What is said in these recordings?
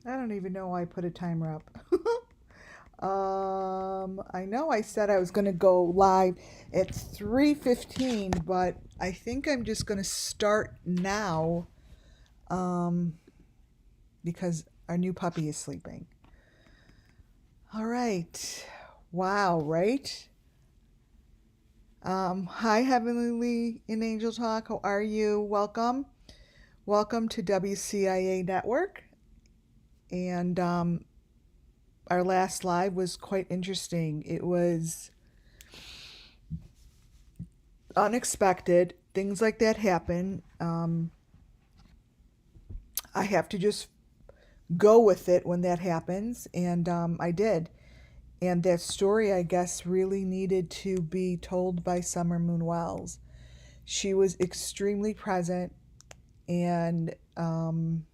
I don't even know why I put a timer up. I know I said I was going to go live at 3:15, but I think I'm just going to start now um, because our new puppy is sleeping. All right. Wow, right? Hi, Heavenly and Angel Talk. How are you? Welcome. Welcome to WCIA Network. And our last live was quite interesting. It was unexpected. Things like that happen. I have to just go with it when that happens. And I did. And that story, I guess, really needed to be told by Summer Moon Wells. She was extremely present, and um,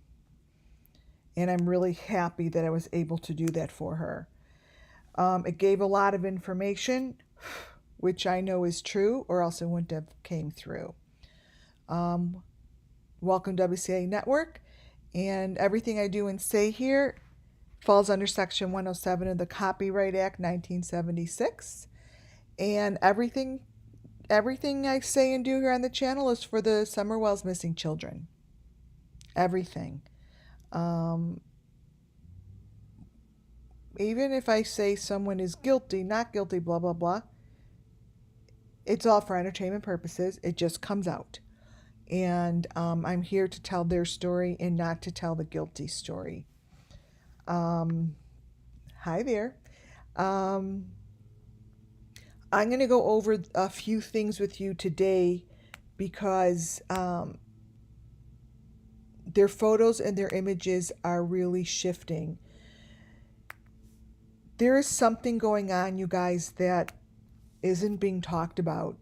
and I'm really happy that I was able to do that for her. It gave a lot of information, which I know is true, or else it wouldn't have came through. Um, Welcome WCA Network, and everything I do and say here falls under Section 107 of the Copyright Act 1976, and everything I say and do here on the channel is for the Summer Wells missing children. Everything. Um, Even if I say someone is guilty, not guilty, blah blah blah, it's all for entertainment purposes. It just comes out. And I'm here to tell their story and not to tell the guilty story. Um, Hi there. Um, I'm going to go over a few things with you today because their photos and their images are really shifting. There is something going on, you guys, that isn't being talked about.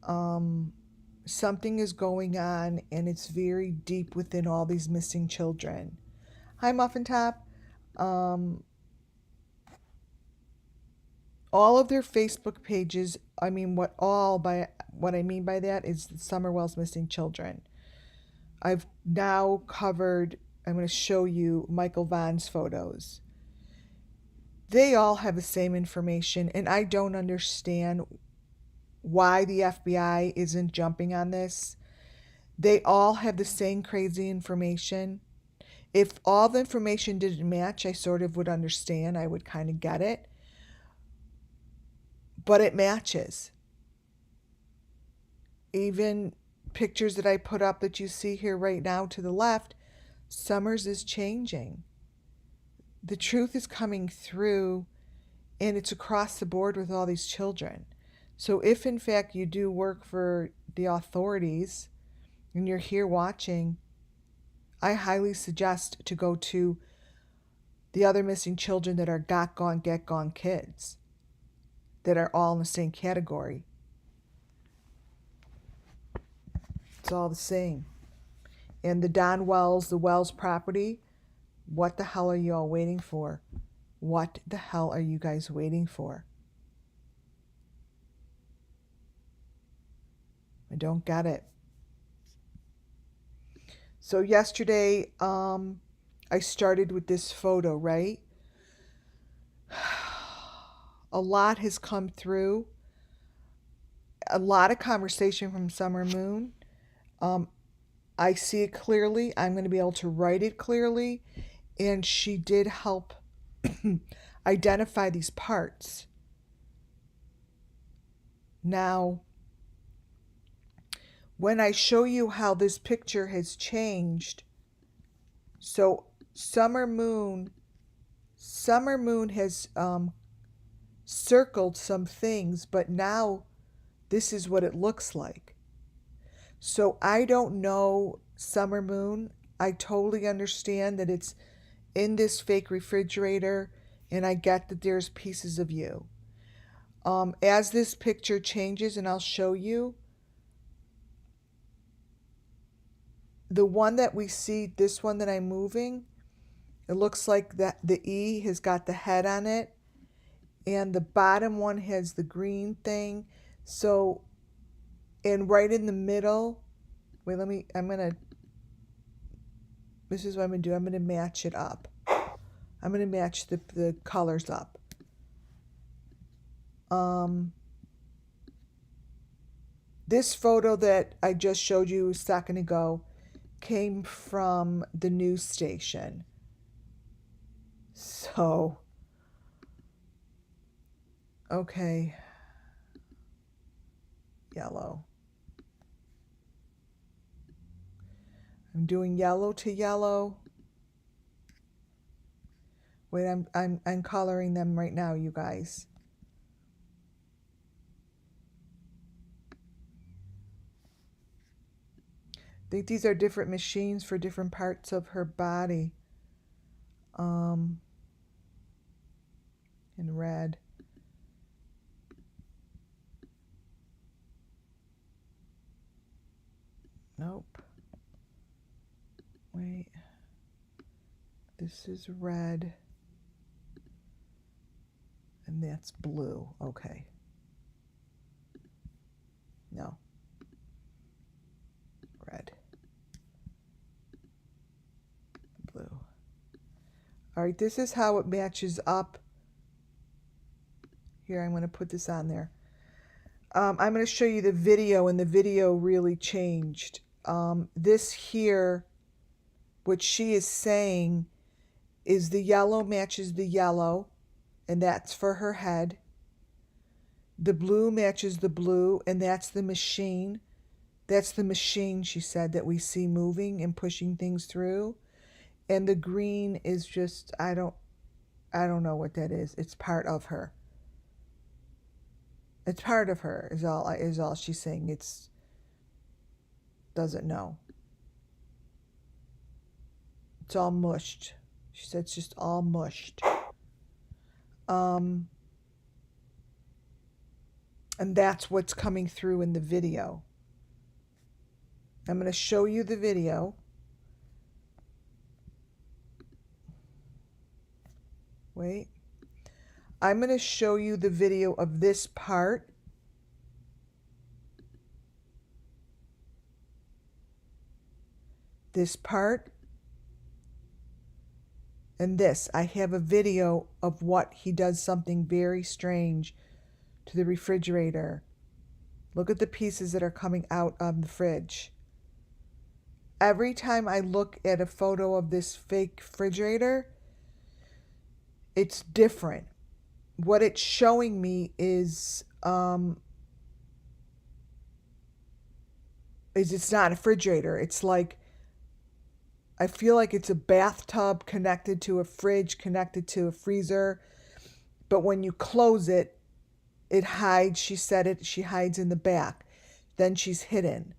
Um, Something is going on, and it's very deep within all these missing children. Hi, Muffin Top. Um, all of their Facebook pages, I mean, what I mean by that is Summer Wells missing children. I've now covered, I'm going to show you Michael Vonn's photos. They all have the same information, and I don't understand why the FBI isn't jumping on this. They all have the same crazy information. If all the information didn't match, I sort of would understand. I would kind of get it. But it matches. Even pictures that I put up that you see here right now to the left, Summers is changing. The truth is coming through, and it's across the board with all these children. So if in fact you do work for the authorities and you're here watching, I highly suggest to go to the other missing children that are got gone, get gone kids that are all in the same category. It's all the same. And the Don Wells, the Wells property, what the hell are you all waiting for? What the hell are you guys waiting for? I don't get it. So yesterday, I started with this photo, right? A lot has come through. A lot of conversation from Summer Moon. Um, I see it clearly. I'm going to be able to write it clearly. And she did help identify these parts. Now, when I show you how this picture has changed, so Summer Moon has circled some things, but now this is what it looks like. So I don't know, Summer Moon. I totally understand that it's in this fake refrigerator, and I get that there's pieces of you. As this picture changes, and I'll show you, the one that we see, this one that I'm moving, it looks like that the E has got the head on it, and the bottom one has the green thing. So, and right in the middle, wait, this is what I'm going to do. I'm going to match it up. I'm going to match the colors up. This photo that I just showed you a second ago came from the news station. So, okay, yellow. I'm doing yellow to yellow. Wait, I'm coloring them right now, you guys. I think these are different machines for different parts of her body. In red. Nope. Wait. This is red. And that's blue. Okay. No. Red. Blue. All right, this is how it matches up. Here, I'm going to put this on there. I'm going to show you the video, and the video really changed. This here, what she is saying is the yellow matches the yellow, and that's for her head. The blue matches the blue, and that's the machine. That's the machine, she said, that we see moving and pushing things through. And the green is just, I don't know what that is. It's part of her. It's part of her is all she's saying. It's doesn't know. It's all mushed. She said it's just all mushed. And that's what's coming through in the video. I'm going to show you the video. Wait. I'm going to show you the video of this part. This part. And this. I have a video of what he does something very strange to the refrigerator. Look at the pieces that are coming out of the fridge. Every time I look at a photo of this fake refrigerator, it's different. What it's showing me is it's not a refrigerator. It's like, I feel like it's a bathtub connected to a fridge, connected to a freezer. But when you close it, it hides. She said it, she hides in the back. Then she's hidden.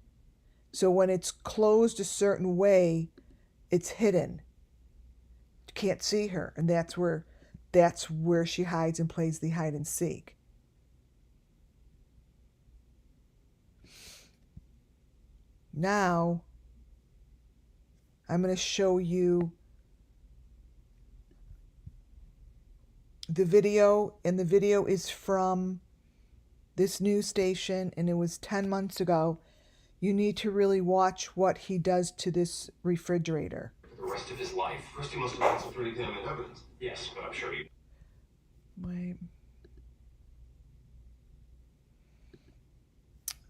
So when it's closed a certain way, it's hidden. You can't see her. And that's where she hides and plays the hide and seek. Now, I'm going to show you the video, and the video is from this news station, and it was 10 months ago. You need to really watch what he does to this refrigerator. For the rest of his life? First, he must have had some pretty damning evidence. Yes, but I'm sure he... Wait.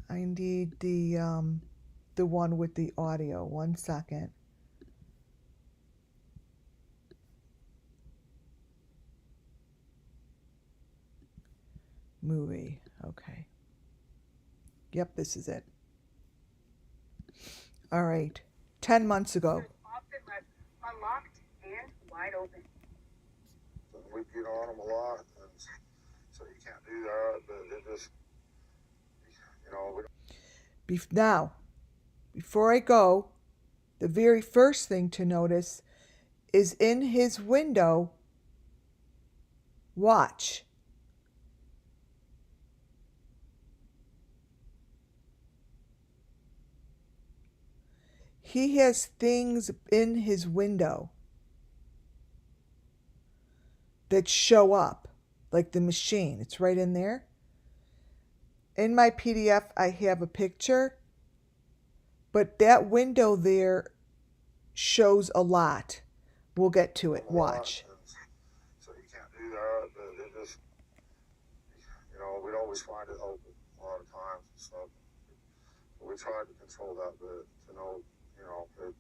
I need the one with the audio. 1 second. Movie. Okay. Yep, this is it. All right. 10 months ago. Often left unlocked and wide open. We get on them a lot, and so you can't do that. But it just, you know, we don't. Now, before I go, the very first thing to notice is in his window. Watch. He has things in his window that show up, like the machine. It's right in there. In my PDF, I have a picture, but that window there shows a lot. We'll get to it. Watch. always find it open a lot of times and stuff. But we tried to control that bit to know, it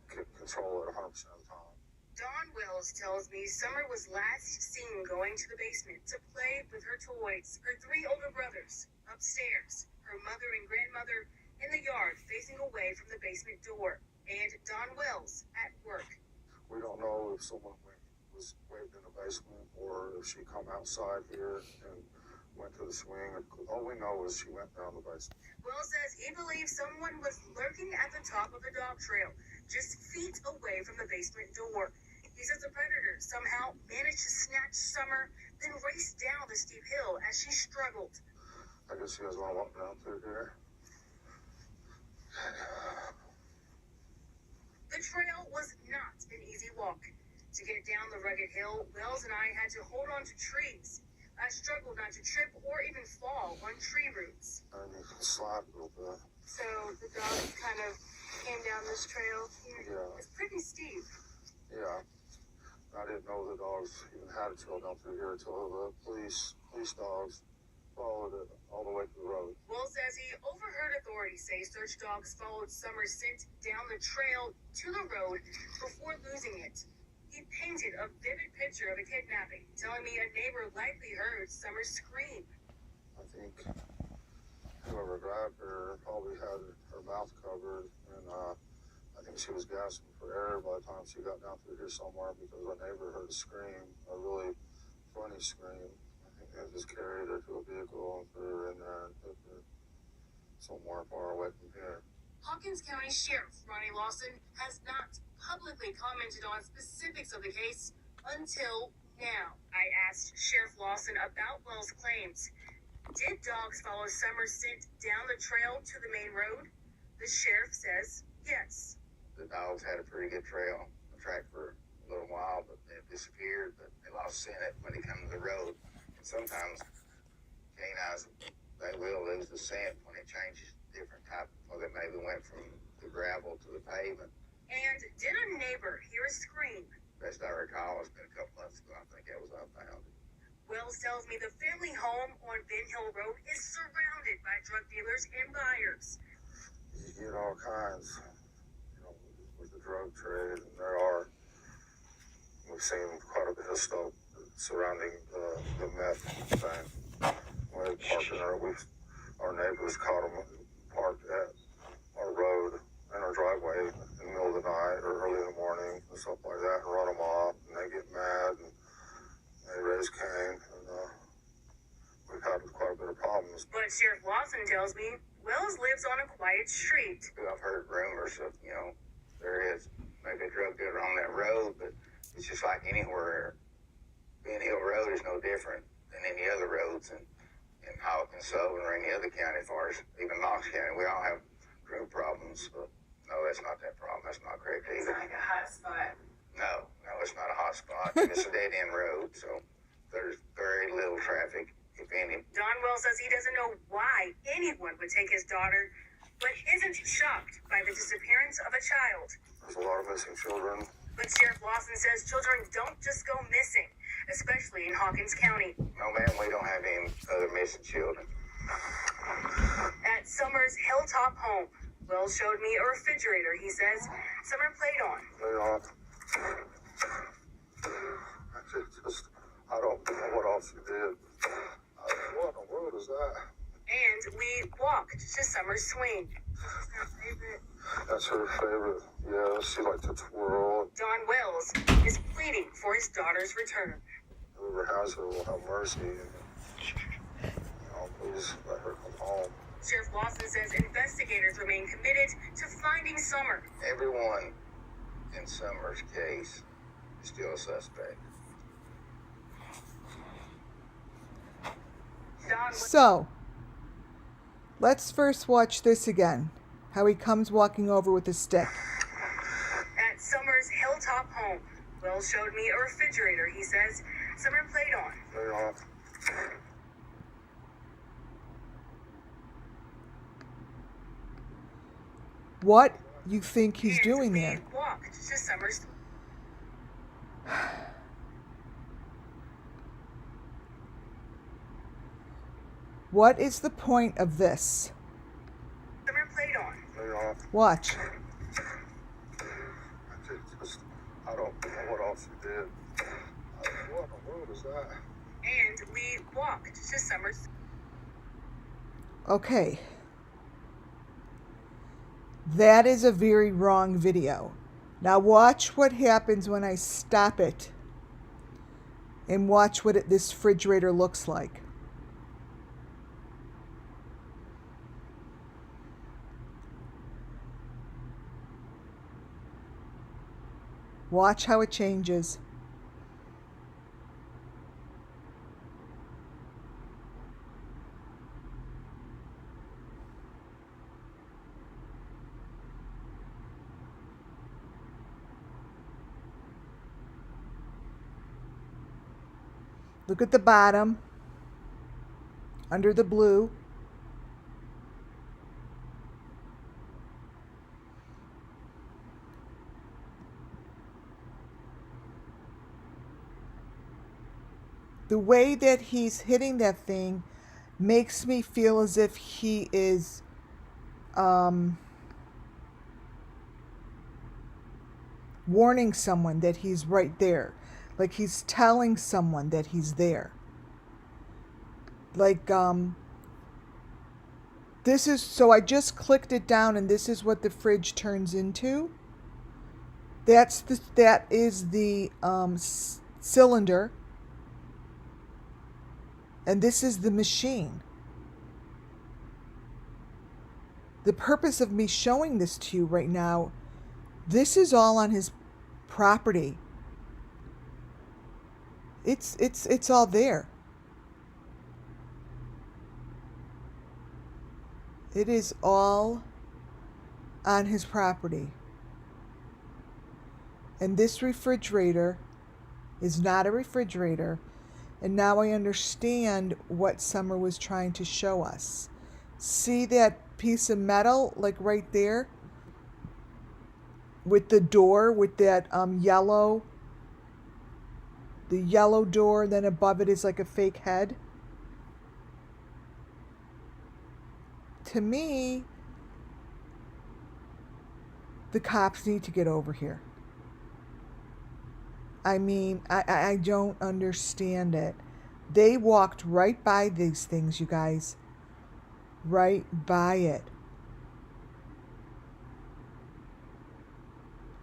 could control it 100% of the time. Dawn Wells tells me Summer was last seen going to the basement to play with her toys. Her 3 older brothers upstairs, her mother and grandmother in the yard facing away from the basement door, and Dawn Wells at work. We don't know if someone was waiting in the basement or if she come outside here and went to the swing. All we know is she went down the basement. Wells says he believes someone was lurking at the top of the dog trail, just feet away from the basement door. He says the predator somehow managed to snatch Summer, then raced down the steep hill as she struggled. I guess you guys want to walk down through here. The trail was not an easy walk. To get down the rugged hill, Wells and I had to hold on to trees. I struggled not to trip or even fall on tree roots. And you can slide a little bit. So the dog kind of came down this trail here. Yeah. It's pretty steep. Yeah. I didn't know the dogs even had a trail down through here until the police dogs followed it all the way to the road. Wells says he overheard authorities say search dogs followed Summer's scent down the trail to the road before losing it. He painted a vivid picture of a kidnapping, telling me a neighbor likely heard Summer scream. I think whoever grabbed her probably had her mouth covered, and I think she was gasping for air by the time she got down through here somewhere because our neighbor heard a scream, a really funny scream. I think they just carried her to a vehicle and threw her in there and took her somewhere far away from here. Hawkins County Sheriff Ronnie Lawson has not publicly commented on specifics of the case until now. I asked Sheriff Lawson about Wells' claims. Did dogs follow Summer's scent down the trail to the main road? The sheriff says yes. The dogs had a pretty good trail, a track for a little while, but they disappeared, but they lost scent when they come to the road. And sometimes canines, they will lose the scent when it changes different type, or they maybe went from the gravel to the pavement. And did a neighbor hear a scream? Best I recall, it's been a couple months ago, I think that was unfounded. Wells tells me the family home on Ben Hill Road is surrounded by drug dealers and buyers. You get all kinds, with the drug trade, and we've seen quite a bit of stuff surrounding the meth thing. Our neighbors caught them parked at our road in our driveway in the middle of the night or early in the morning and stuff like that, and run them off, and they get mad and they raise Cain, and we've had quite a bit of problems. But Sheriff Lawson tells me Wells lives on a quiet street. I've heard rumors of, there is maybe a drug dealer on that road, but it's just like anywhere. Ben Hill Road is no different than any other roads in Hawkins, Sullivan, or any other county, as far as even Knox County. We all have drug problems, but no, that's not that problem. That's not correct either. It's like a hot spot. No, it's not a hot spot. It's a dead-end road, so there's very little traffic, if any. Don Wells says he doesn't know why anyone would take his daughter, but isn't shocked by the disappearance of a child. There's a lot of missing children. But Sheriff Lawson says children don't just go missing, especially in Hawkins County. No, ma'am, we don't have any other missing children. At Summer's hilltop home, Wells showed me a refrigerator he says Summer played on. I don't know what else you did. What in the world is that? And we walked to Summer's swing. That's her favorite. Yeah, she likes to twirl. Don Wells is pleading for his daughter's return. Whoever has her will have mercy. And, please let her come home. Sheriff Lawson says investigators remain committed to finding Summer. Everyone in Summer's case is still a suspect. So, let's first watch this again. How he comes walking over with a stick. At Summer's hilltop home, Wells showed me a refrigerator he says Summer played on. What you think he's doing there? We walked to Summer's. What is the point of this? Summer played on. You know, Watch. I don't know what else you did. What in the world is that? And we walked to Summer's. Okay. That is a very wrong video. Now watch what happens when I stop it. And watch what this refrigerator looks like. Watch how it changes. Look at the bottom, under the blue. The way that he's hitting that thing makes me feel as if he is warning someone that he's right there. Like he's telling someone that he's there. Like, this is, so I just clicked it down and this is what the fridge turns into. That is the cylinder. And this is the machine. The purpose of me showing this to you right now, this is all on his property. It's all there. It is all on his property. And this refrigerator is not a refrigerator. And now I understand what Summer was trying to show us. See that piece of metal, like right there? With the door, with that yellow, the yellow door, then above it is like a fake head. To me, the cops need to get over here. I mean, I don't understand it. They walked right by these things, you guys. Right by it.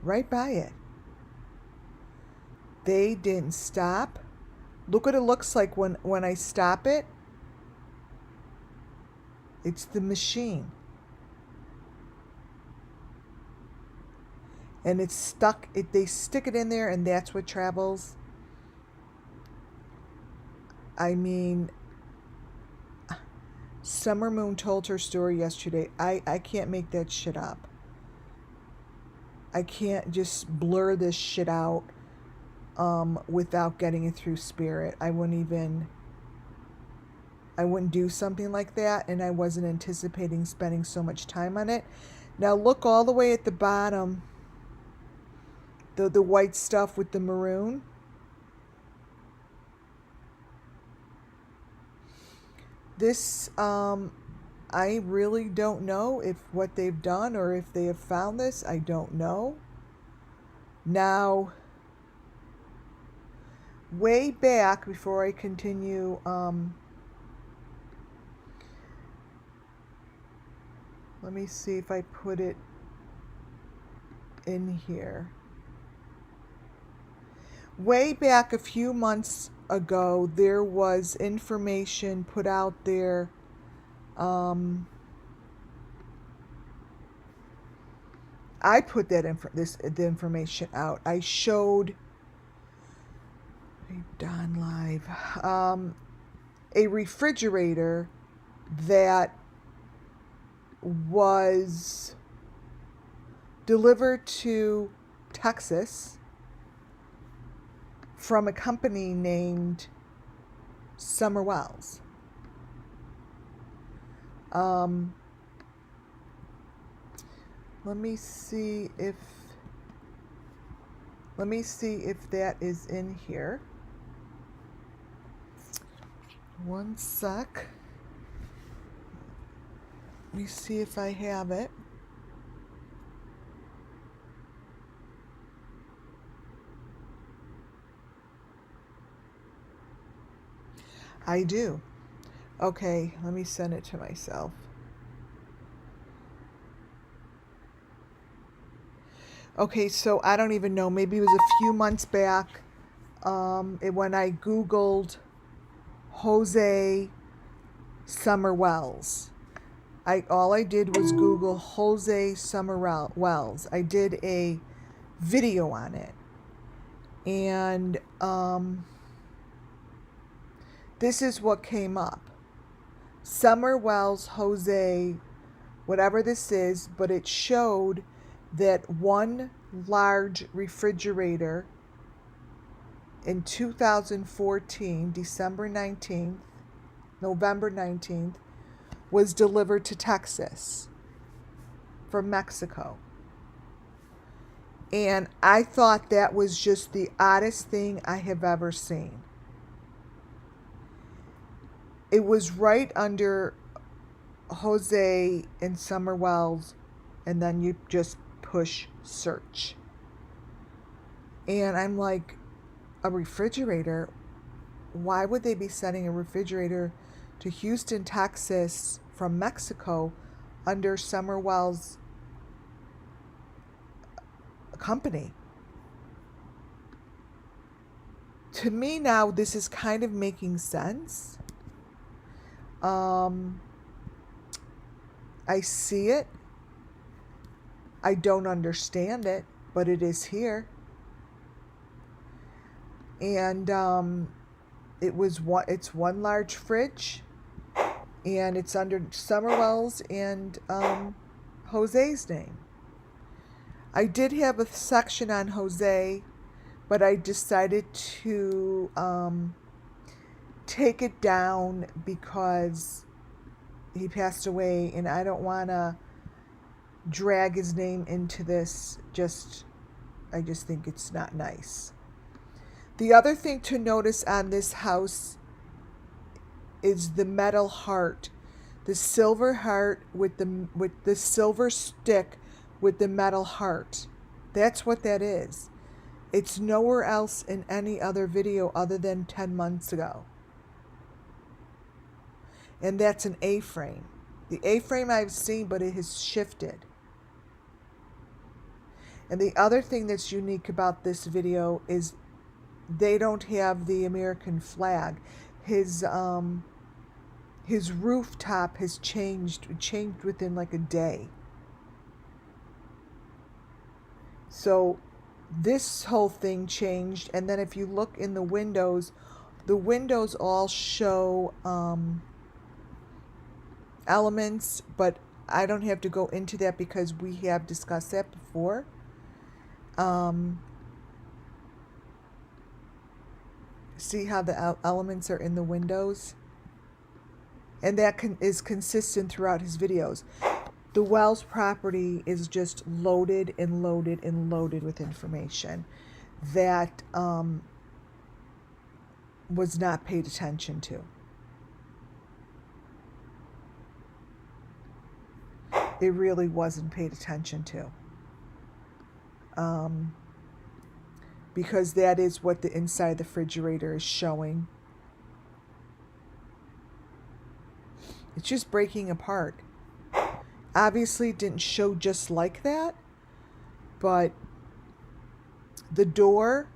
Right by it. They didn't stop. Look what it looks like when I stop it. It's the machine. And it's stuck. They stick it in there and that's what travels. I mean, Summer Moon told her story yesterday. I can't make that shit up. I can't just blur this shit out without getting it through spirit. I wouldn't do something like that, and I wasn't anticipating spending so much time on it. Now look all the way at the bottom. The white stuff with the maroon. This, I really don't know if what they've done or if they have found this. I don't know. Now, way back, before I continue, let me see if I put it in here. Way back a few months ago, there was information put out there. I put that the information out. I showed Don Live a refrigerator that was delivered to Texas from a company named Summer Wells. Let me see if that is in here. One sec. Let me see if I have it. I do. Okay, let me send it to myself. Okay, so I don't even know. Maybe it was a few months back when I Googled Jose Summer Wells. All I did was Google Jose Summer Wells. I did a video on it. And this is what came up. Summer Wells Jose, whatever this is, but it showed that one large refrigerator in 2014, December 19th, November 19th, was delivered to Texas from Mexico. And I thought that was just the oddest thing I have ever seen. It was right under Jose and Summer Wells, and then you just push search. And I'm like, a refrigerator? Why would they be sending a refrigerator to Houston, Texas from Mexico under Summer Wells' company? To me now, this is kind of making sense. I see it. I don't understand it, but it is here. And it's one large fridge, and it's under Summerwell's and Jose's name. I did have a section on Jose, but I decided to take it down because he passed away, and I don't want to drag his name into this. I just think it's not nice. The other thing to notice on this house is the metal heart, the silver heart with the silver stick with the metal heart. That's what that is. It's nowhere else in any other video other than 10 months ago. And that's an A-frame. The A-frame I've seen, but it has shifted. And the other thing that's unique about this video is they don't have the American flag. His rooftop has changed within like a day. So this whole thing changed, and then if you look in the windows all show elements, but I don't have to go into that because we have discussed that before. See how the elements are in the windows? And that is consistent throughout his videos. The Wells property is just loaded and loaded and loaded with information that was not paid attention to. It really wasn't paid attention to. Because that is what the inside of the refrigerator is showing. It's just breaking apart. Obviously, it didn't show just like that, but the door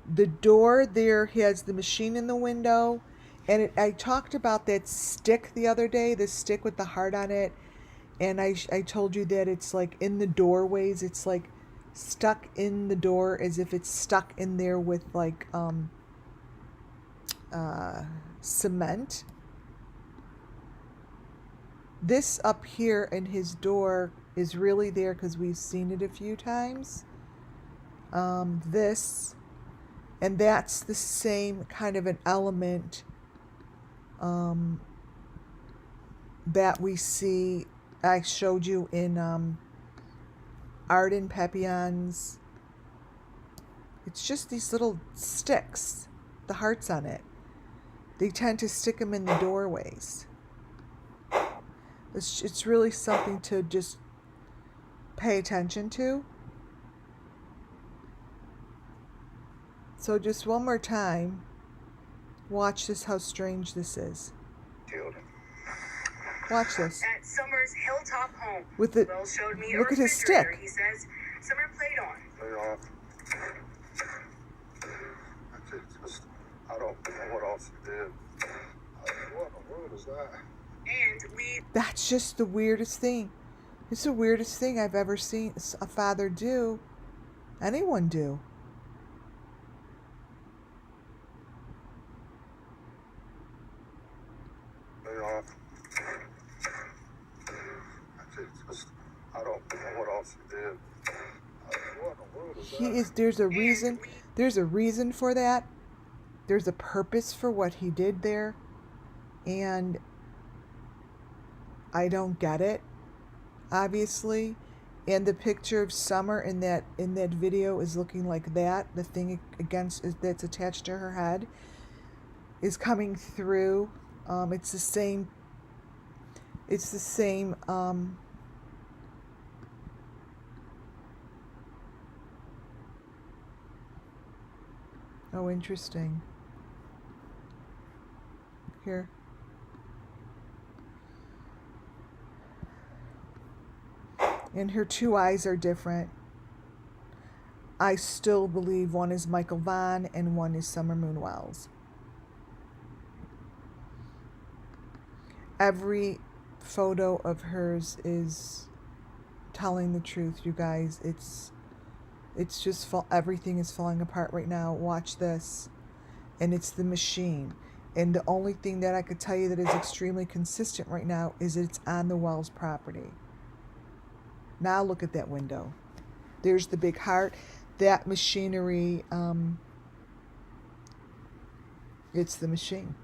there has the machine in the window, and I talked about that stick the other day, the stick with the heart on it, and I told you that it's like in the doorways, it's like stuck in the door as if it's stuck in there with like cement. This up here in his door is really there because we've seen it a few times. This, and that's the same kind of an element that we see. I showed you in Arden Papillon's. It's just these little sticks, the hearts on it. They tend to stick them in the doorways. It's really something to just pay attention to. So just one more time, watch this, how strange this is. Children. Watch this. At Summer's hilltop home, With the, Will showed me look a at his refrigerator stick. he says Summer played on. I don't know what else you did. What in the world is that? And we That's just the weirdest thing. It's the weirdest thing I've ever seen a father do. Anyone do. I don't know what else you did. What in the world is He that? is, there's a reason. There's a reason for that. There's a purpose for what he did there. And I don't get it, obviously. And the picture of Summer in that video is looking like that. The thing that's attached to her head is coming through. It's the same. It's the same. Oh, interesting. Here. And her two eyes are different. I still believe one is Michael Vonn and one is Summer Moon Wells. Every photo of hers is telling the truth, you guys. It's just everything is falling apart right now. Watch this. And it's the machine. And the only thing that I could tell you that is extremely consistent right now is it's on the Wells property. Now look at that window. There's the big heart. That machinery, it's the machine.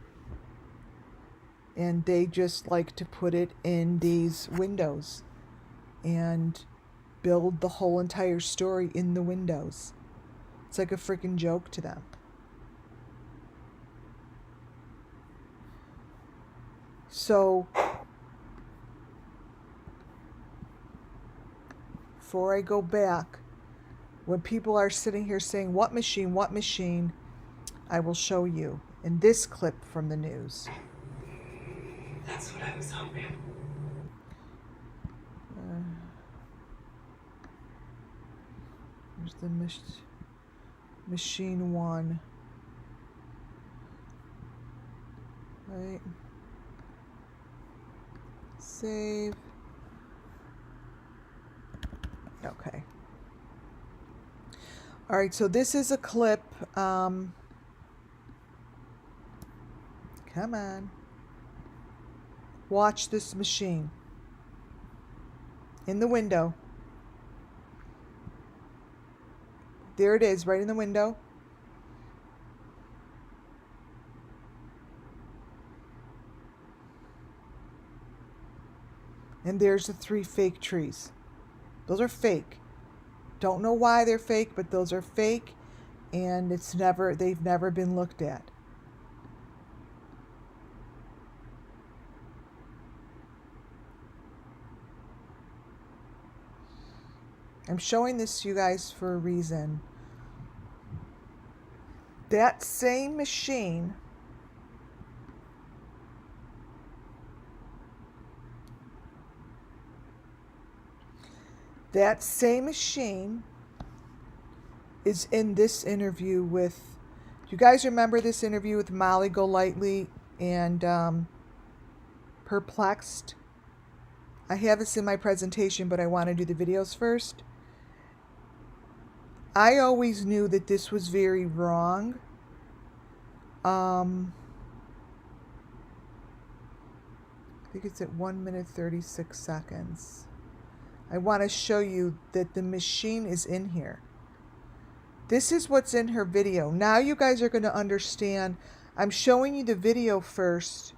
And they just like to put it in these windows and build the whole entire story in the windows. It's like a freaking joke to them. So, before I go back, when people are sitting here saying, what machine, I will show you in this clip from the news. That's what I was hoping. There's the machine one. Right. Save. Okay. All right, so this is a clip. Come on. Watch this machine. In the window. There it is, right in the window. And there's the 3 fake trees. Those are fake. Don't know why they're fake, but those are fake, and they've never been looked at. I'm showing this to you guys for a reason. That same machine is in this interview with, do you guys remember this interview with Molly Golightly and Perplexed? I have this in my presentation, but I want to do the videos first. I always knew that this was very wrong. I think it's at 1 minute 36 seconds. I want to show you that the machine is in here. This is what's in her video. Now you guys are going to understand. I'm showing you the video first,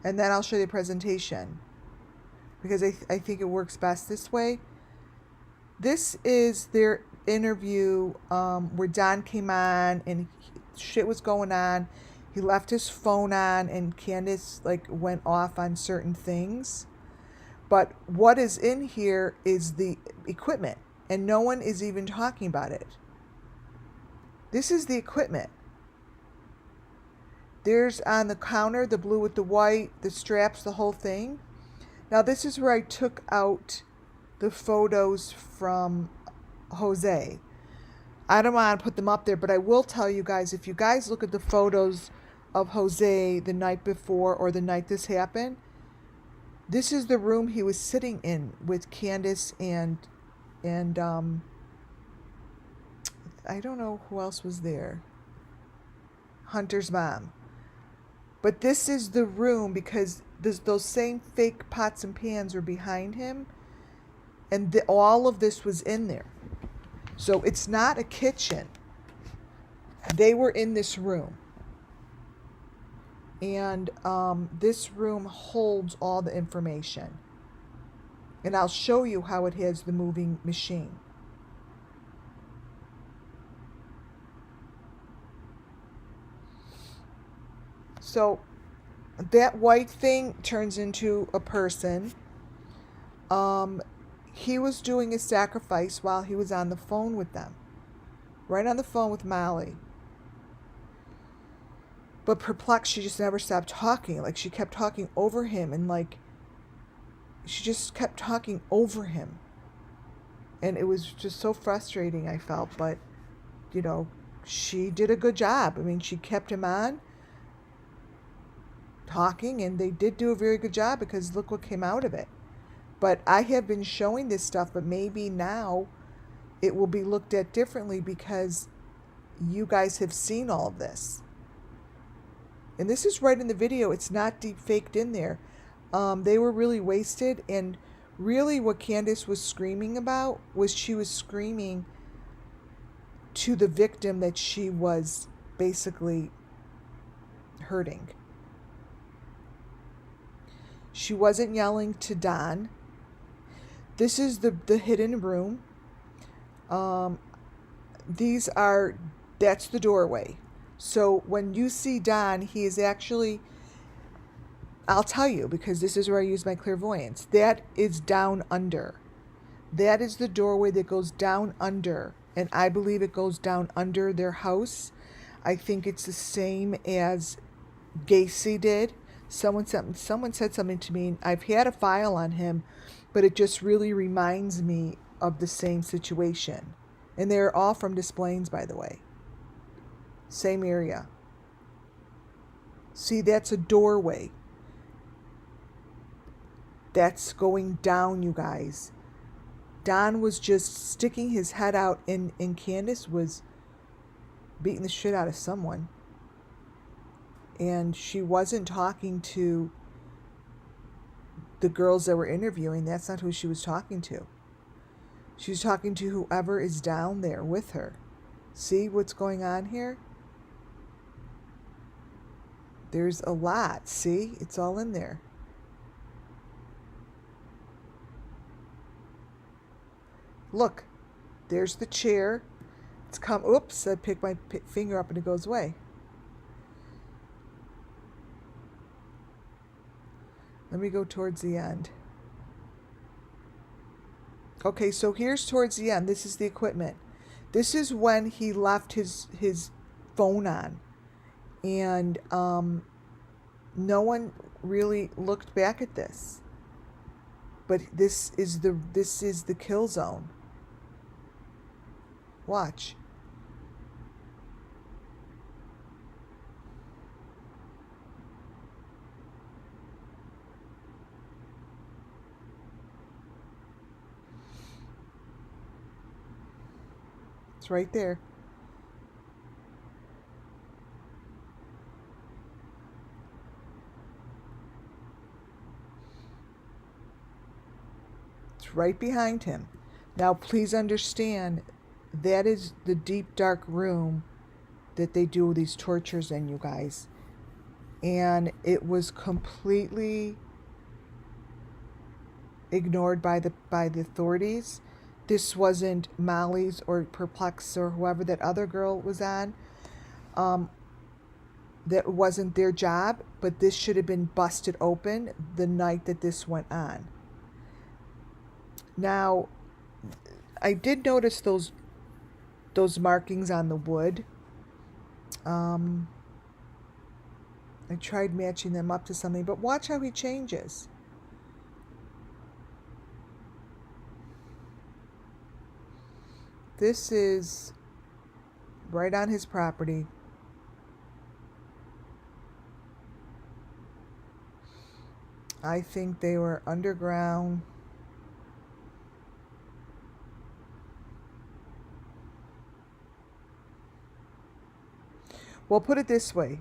and then I'll show you the presentation, because I think it works best this way. This is their interview where Don came on and shit was going on. He left his phone on and Candace went off on certain things. But what is in here is the equipment, and no one is even talking about it. This is the equipment. There's on the counter the blue with the white, the straps, the whole thing. Now this is where I took out the photos from Jose. I don't want to put them up there, but I will tell you guys, if you guys look at the photos of Jose the night before or the night this happened, this is the room he was sitting in with Candace and I don't know who else was there. Hunter's mom. But this is the room because those same fake pots and pans were behind him, and all of this was in there. So it's not a kitchen. They were in this room. And this room holds all the information. And I'll show you how it has the moving machine. So that white thing turns into a person. He was doing a sacrifice while he was on the phone with them. Right on the phone with Molly. But perplexed, she just never stopped talking. Like, she kept talking over him, and like, she just kept talking over him. And it was just so frustrating, I felt. But, you know, she did a good job. I mean, she kept him on talking, and they did do a very good job because look what came out of it. But I have been showing this stuff, but maybe now it will be looked at differently because you guys have seen all of this. And this is right in the video. It's not deep faked in there. They were really wasted. And really what Candace was screaming about was she was screaming to the victim that she was basically hurting. She wasn't yelling to Don. This is the hidden room. That's the doorway. So when you see Don, he is actually, I'll tell you because this is where I use my clairvoyance. That is down under. That is the doorway that goes down under. And I believe it goes down under their house. I think it's the same as Gacy did. Someone said something to me, and I've had a file on him, but it just really reminds me of the same situation. And they're all from Des Plaines, by the way. Same area. See, that's a doorway. That's going down, you guys. Don was just sticking his head out, and Candace was beating the shit out of someone. And she wasn't talking to the girls that were interviewing. That's not who she was talking to. She was talking to whoever is down there with her. See what's going on here? There's a lot. See? It's all in there. Look. There's the chair. It's come. Oops. I pick my finger up and it goes away. Let me go towards the end. Okay, so here's towards the end. This is the equipment. This is when he left his phone on. And no one really looked back at this. But this is the kill zone. Watch. It's right there. It's right behind him. Now, please understand, that is the deep, dark room that they do these tortures in, you guys. And it was completely ignored by the authorities. This wasn't Molly's or Perplex or whoever that other girl was on. That wasn't their job, but this should have been busted open the night that this went on. Now, I did notice those markings on the wood. I tried matching them up to something, but watch how he changes. This is right on his property. I think they were underground. Well, put it this way.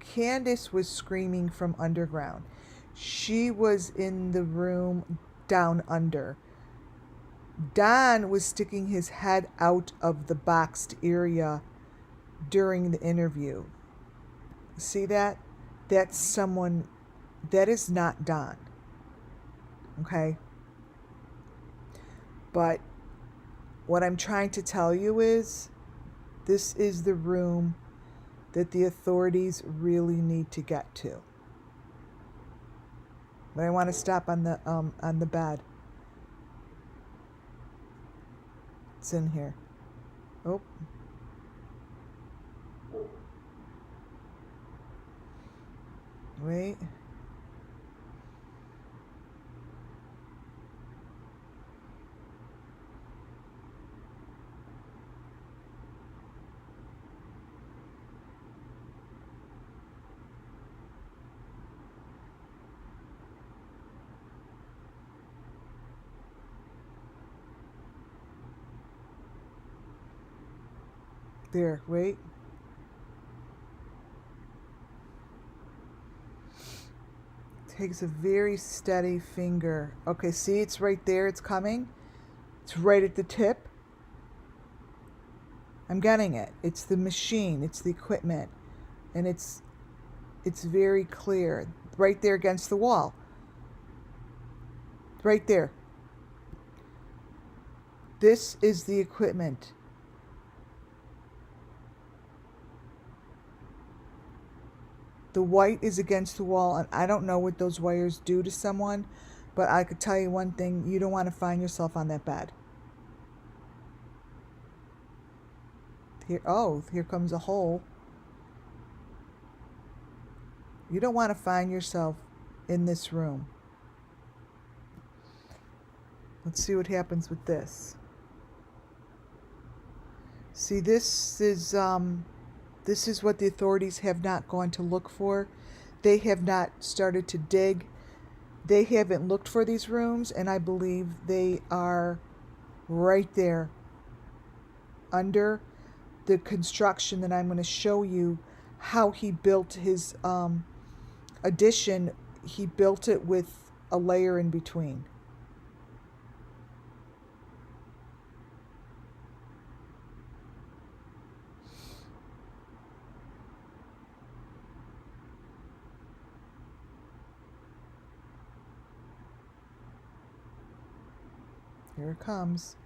Candace was screaming from underground. She was in the room down under. Don was sticking his head out of the boxed area during the interview. See that? That's someone, that is not Don. Okay? But what I'm trying to tell you is, this is the room that the authorities really need to get to. But I want to stop on the bed. It's in here. Oh. Wait. There, wait. Takes a very steady finger. Okay, see, it's right there. It's coming. It's right at the tip. I'm getting it. It's the machine. It's the equipment. And it's very clear. Right there against the wall. Right there. This is the equipment. The white is against the wall, and I don't know what those wires do to someone, but I could tell you one thing: you don't want to find yourself on that bed. Here, oh, here comes a hole. You don't want to find yourself in this room. Let's see what happens with this. See, this is what the authorities have not gone to look for. They have not started to dig. They haven't looked for these rooms, and I believe they are right there under the construction that I'm going to show you how he built his addition. He built it with a layer in between. Here it comes.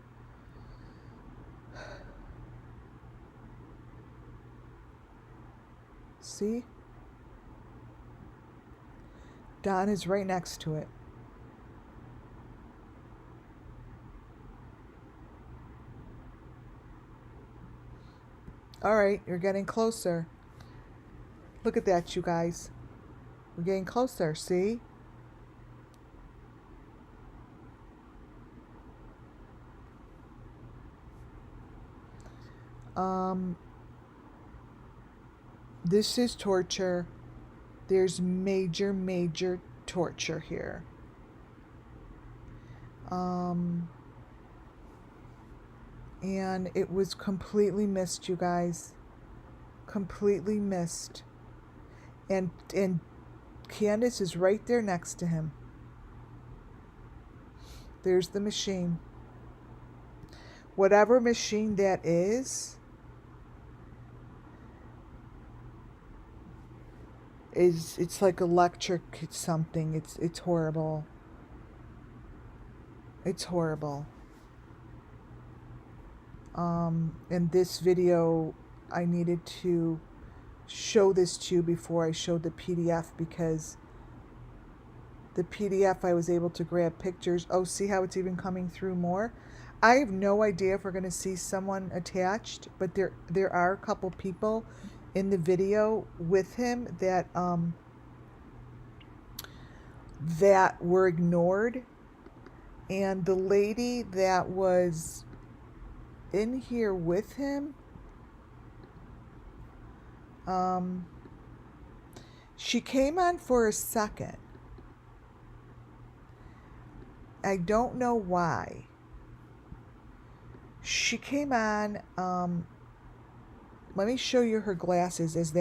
See? Don is right next to it. All right, you're getting closer. Look at that, you guys. We're getting closer, see? This is torture. There's major torture here. And it was completely missed, you guys. Completely missed. And Candace is right there next to him. There's the machine. Whatever machine that is it's like electric something. It's horrible. It's horrible. In this video, I needed to show this to you before I showed the PDF, because the PDF, I was able to grab pictures. Oh, see how it's even coming through more? I have no idea if we're going to see someone attached, but there are a couple people in the video with him that were ignored. And the lady that was in here with him, she came on for a second. I don't know why. She came on, let me show you her glasses as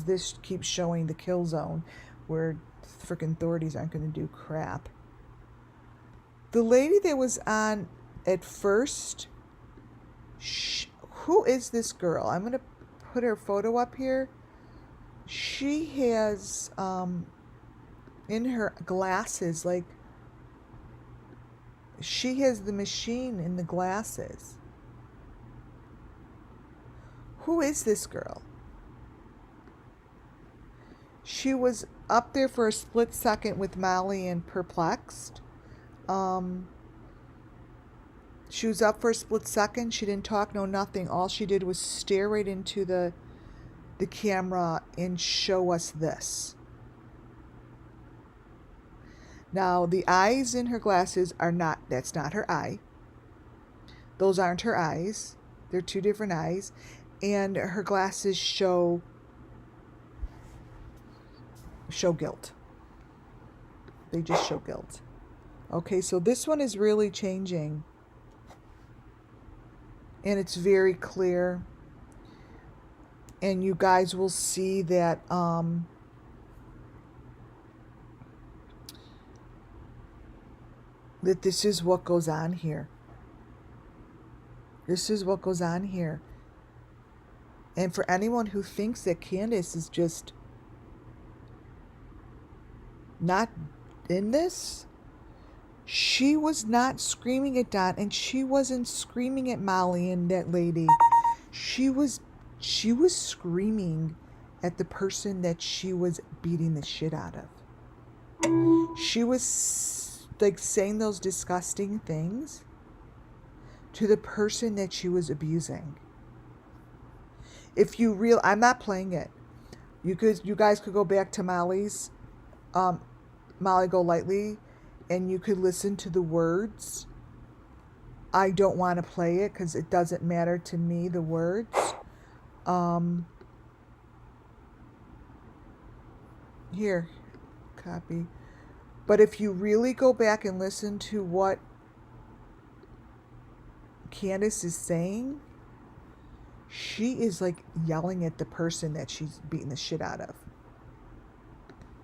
this keeps showing the kill zone where freaking authorities aren't going to do crap. The lady that was on at first, who is this girl? I'm going to put her photo up here. She has, in her glasses, like, she has the machine in the glasses. Who is this girl? She was up there for a split second with Molly and Perplexed. She was up for a split second. She didn't talk, no nothing. All she did was stare right into the camera and show us this. Now, the eyes in her glasses are not, that's not her eye. Those aren't her eyes. They're two different eyes. And her glasses show guilt. They just show guilt. Okay, so this one is really changing. And it's very clear. And you guys will see that that this is what goes on here. This is what goes on here. And for anyone who thinks that Candace is just not in this, she was not screaming at Don, and she wasn't screaming at Molly and that lady. She was screaming at the person that she was beating the shit out of. She was like saying those disgusting things to the person that she was abusing. If you I'm not playing it. You guys could go back to Molly's Molly Golightly, and you could listen to the words. I don't want to play it because it doesn't matter to me, the words. Here, copy. But if you really go back and listen to what Candace is saying, she is like yelling at the person that she's beating the shit out of.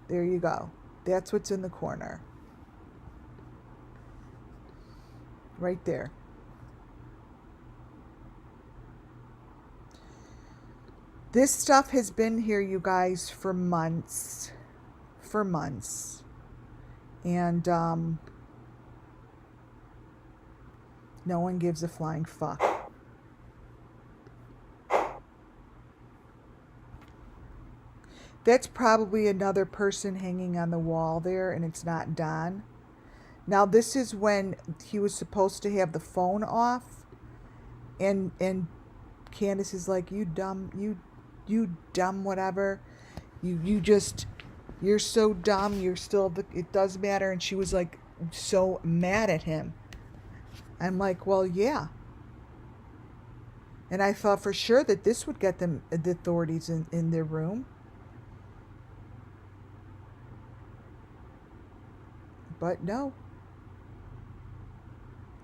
There you go. That's what's in the corner. Right there. This stuff has been here, you guys, for months. For months. And no one gives a flying fuck. That's probably another person hanging on the wall there, and it's not Don. Now, this is when he was supposed to have the phone off, and Candace is like, you dumb whatever. You're so dumb, you're still, it does matter. And she was like so mad at him. I'm like, well, yeah. And I thought for sure that this would get them, the authorities in their room. But no.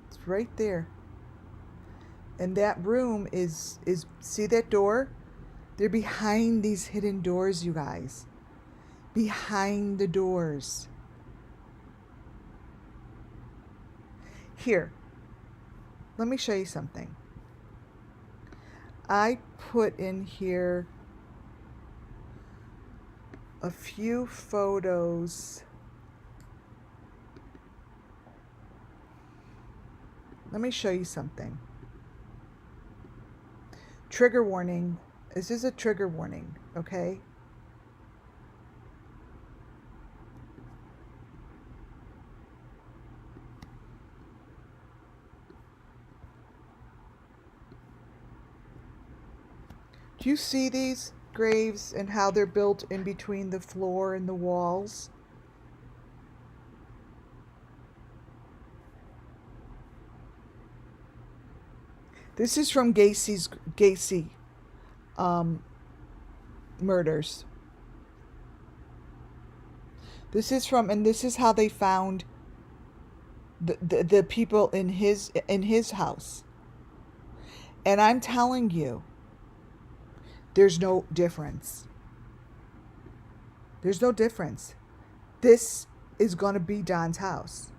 It's right there. And that room is see that door? They're behind these hidden doors, you guys. Behind the doors. Here. Let me show you something. I put in here a few photos. Let me show you something. Trigger warning. This is a trigger warning, okay? Do you see these graves and how they're built in between the floor and the walls? This is from Gacy murders. This is from, and this is how they found the people in his house. And I'm telling you, there's no difference. There's no difference. This is going to be Don's house.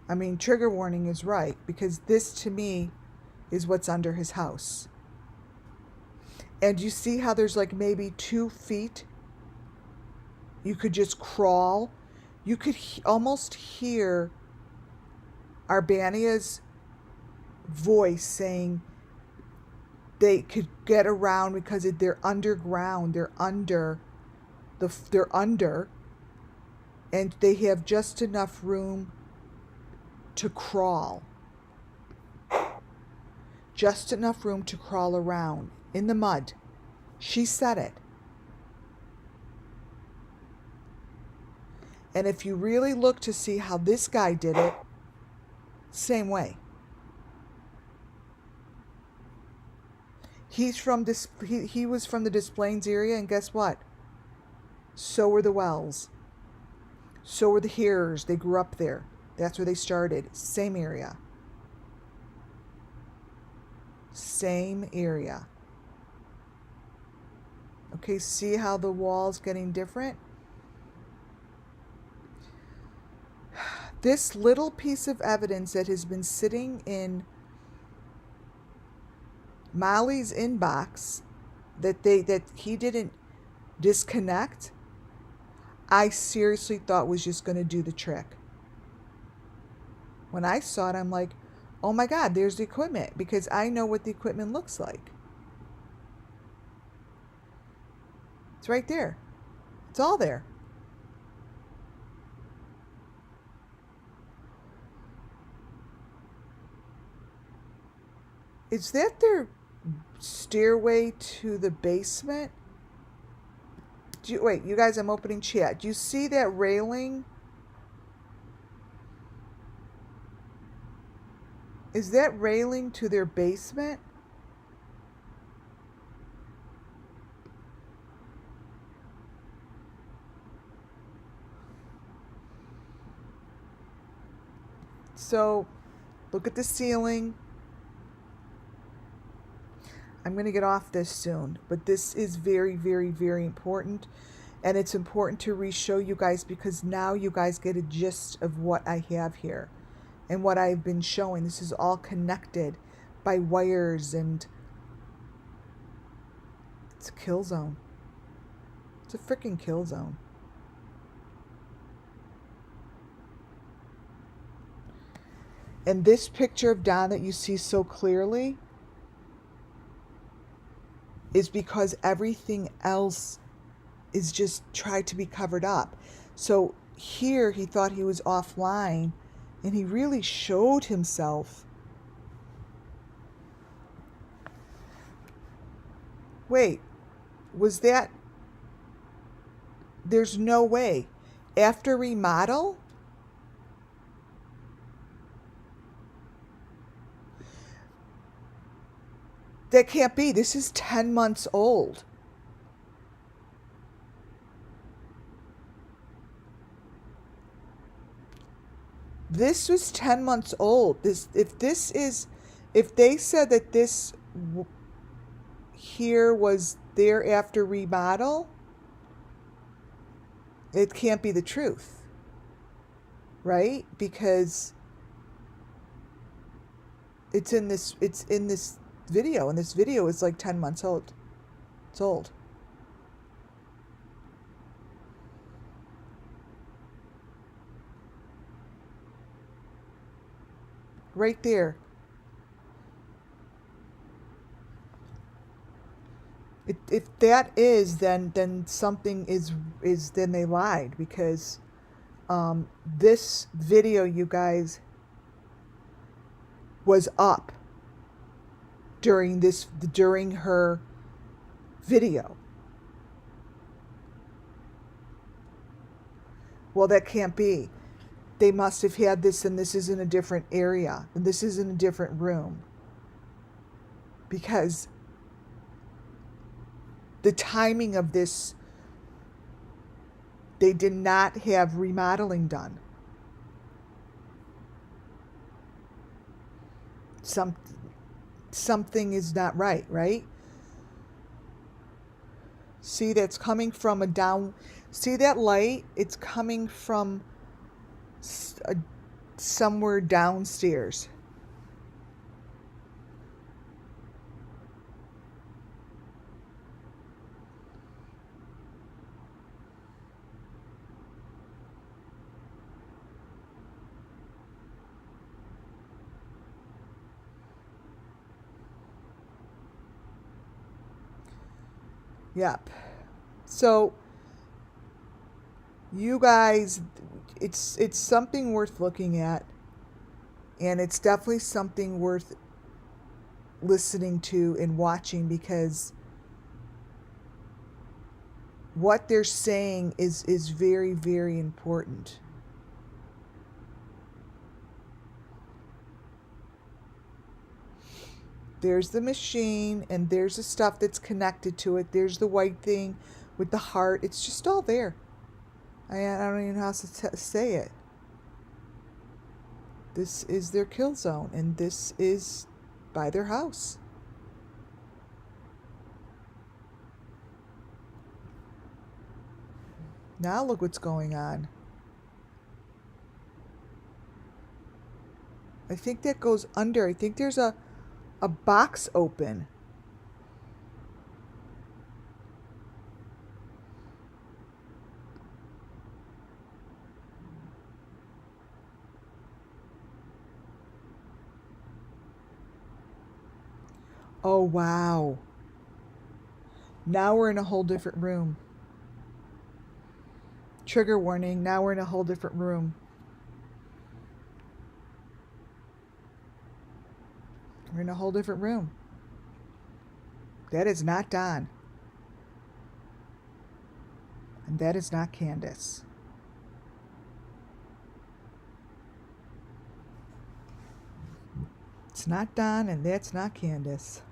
I mean, trigger warning is right, because this to me is what's under his house. And you see how there's like maybe 2 feet? You could just crawl. You could almost hear Arbania's voice saying they could get around because they're underground. They're under, and they have just enough room to crawl. Just enough room to crawl around in the mud. She said it. And if you really look to see how this guy did it, same way. He's from this. He was from the Des Plaines area, and guess what? So were the Wells. So were the Hearers. They grew up there. That's where they started. Same area. Same area. Okay, see how the wall's getting different? This little piece of evidence that has been sitting in Molly's inbox that he didn't disconnect, I seriously thought was just going to do the trick. When I saw it, I'm like, oh my God, there's the equipment, because I know what the equipment looks like. It's right there. It's all there. Is that their stairway to the basement? Wait, you guys, I'm opening chat. Do you see that railing? Is that railing to their basement? So, look at the ceiling. I'm going to get off this soon, but this is very, very, very important. And it's important to re-show you guys, because now you guys get a gist of what I have here and what I've been showing. This is all connected by wires, and it's a kill zone. It's a freaking kill zone. And this picture of Don that you see so clearly is because everything else is just tried to be covered up. So here he thought he was offline, and he really showed himself. Wait, was that? There's no way. After remodel? That can't be. This is 10 months old. This was 10 months old. If they said that this here was there after remodel, it can't be the truth. Right? Because it's in this video, and this video is like 10 months old. It's old. Right there. If that is, then something is then they lied, because this video, you guys, was up during her video. Well, that can't be. They must have had this, and this is in a different area, and this is in a different room. Because the timing of this, they did not have remodeling done. Something is not right, right? See, that's coming from a down. See that light? It's coming from somewhere downstairs. Yep. So you guys, it's something worth looking at, and it's definitely something worth listening to and watching, because what they're saying is very, very important. There's the machine, and there's the stuff that's connected to it. There's the white thing with the heart. It's just all there. I don't even know how to say it. This is their kill zone, and this is by their house. Now look what's going on. I think that goes under. I think there's a box open. Oh, wow. Now we're in a whole different room. Trigger warning. Now we're in a whole different room. We're in a whole different room. That is not Don. And that is not Candace. It's not Don, and that's not Candace.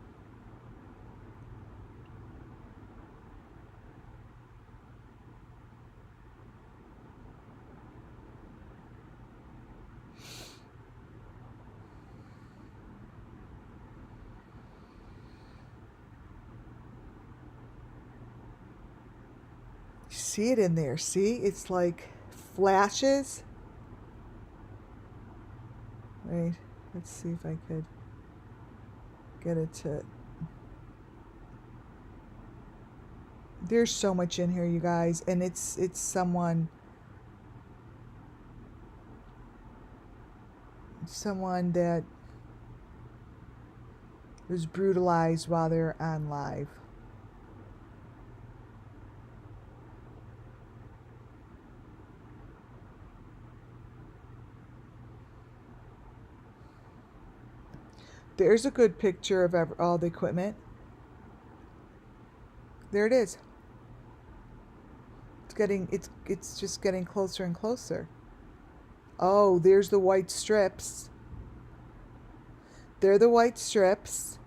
See it in there. See, it's like flashes. Wait, let's see if I could get it to. There's so much in here, you guys, and it's someone that was brutalized while they're on live. There's a good picture of all the equipment. There it is. It's just getting closer and closer. Oh, there's the white strips. They're the white strips.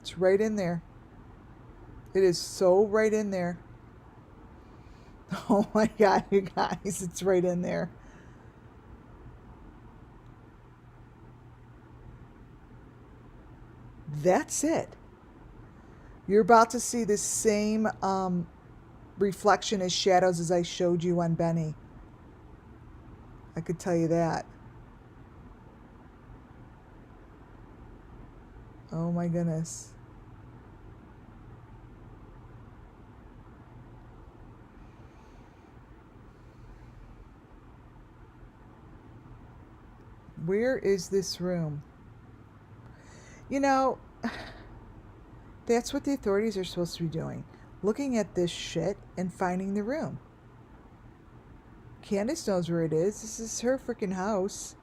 It's right in there. It is so right in there. Oh my God, you guys, it's right in there. That's it. You're about to see the same reflection as shadows as I showed you on Benny. I could tell you that. Oh my goodness. Where is this room? You know, that's what the authorities are supposed to be doing. looking at this shit and finding the room. Candace knows where it is. This is her freaking house.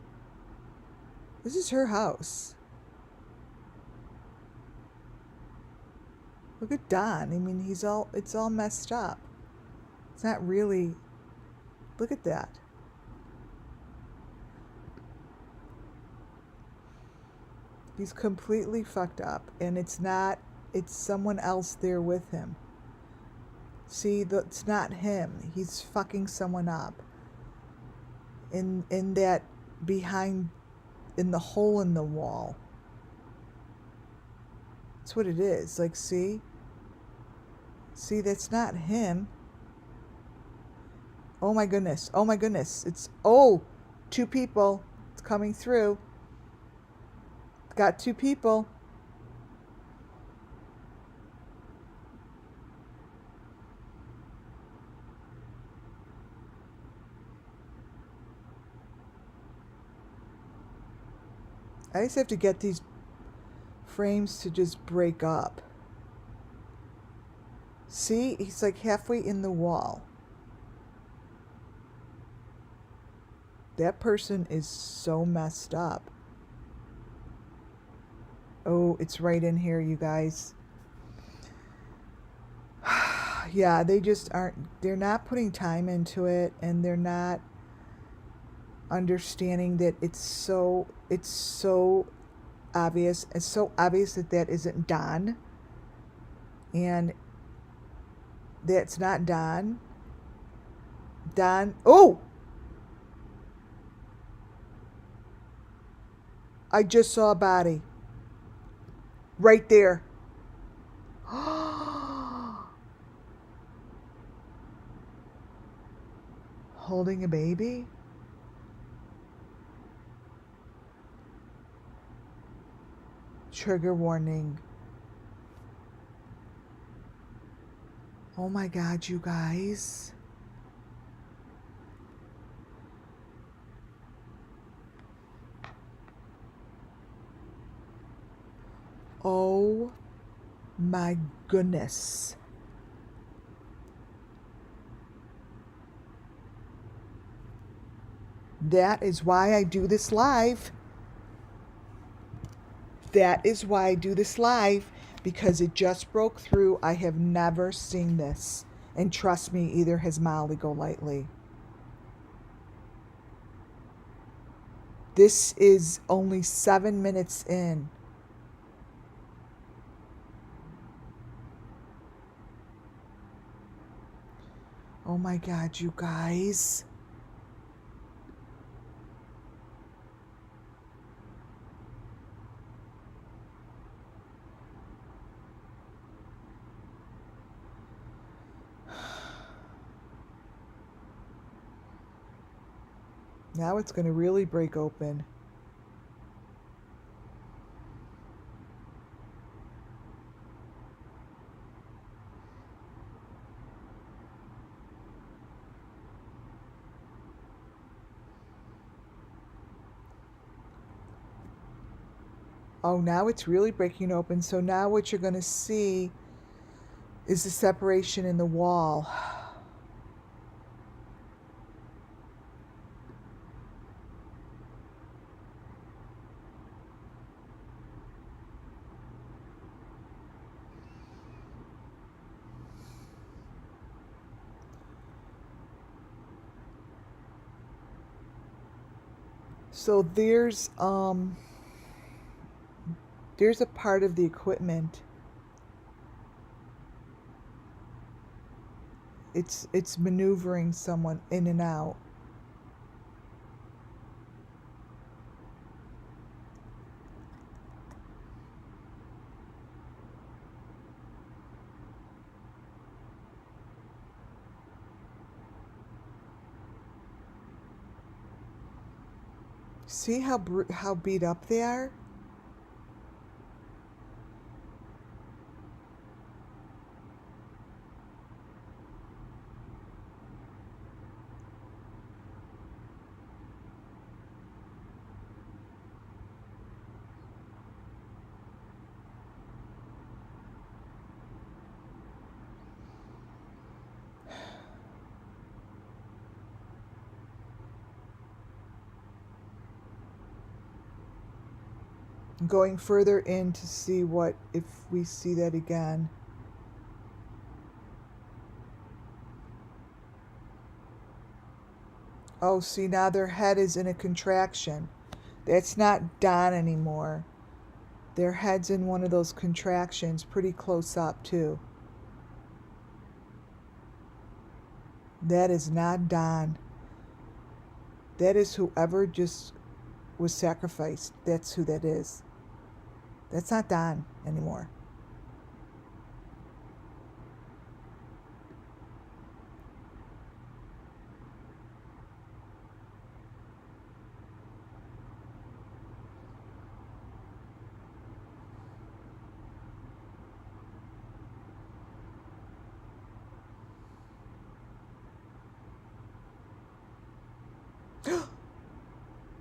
This is her house. Look at Don. I mean, it's all messed up. It's not really, look at that. He's completely fucked up, and it's someone else there with him. See, it's not him. He's fucking someone up. In that behind, in the hole in the wall. That's what it is. Like, see? See, that's not him. Oh my goodness. Oh my goodness. It's, oh, 2 people. It's coming through. Got 2 people. I just have to get these frames to just break up. See, he's like halfway in the wall. That person is so messed up. Oh, it's right in here, you guys. Yeah, they just they're not putting time into it, and they're not understanding that it's so obvious. It's so obvious that isn't Don. And that's not Don. Don, oh! I just saw a body. Right there. Holding a baby? Trigger warning. Oh my God, you guys. Oh my goodness. That is why I do this live. That is why I do this live, because it just broke through. I have never seen this. And trust me, either has Molly Golightly. This is only 7 minutes in. Oh my God, you guys. Now it's going to really break open. Oh, now it's really breaking open. So now what you're going to see is the separation in the wall. So there's a part of the equipment. It's maneuvering someone in and out. See how beat up they are? I'm going further in to see what, if we see that again. Oh, see, now their head is in a contraction. That's not Don anymore. Their head's in one of those contractions, pretty close up, too. That is not Don. That is whoever just was sacrificed. That's who that is. That's not Don anymore.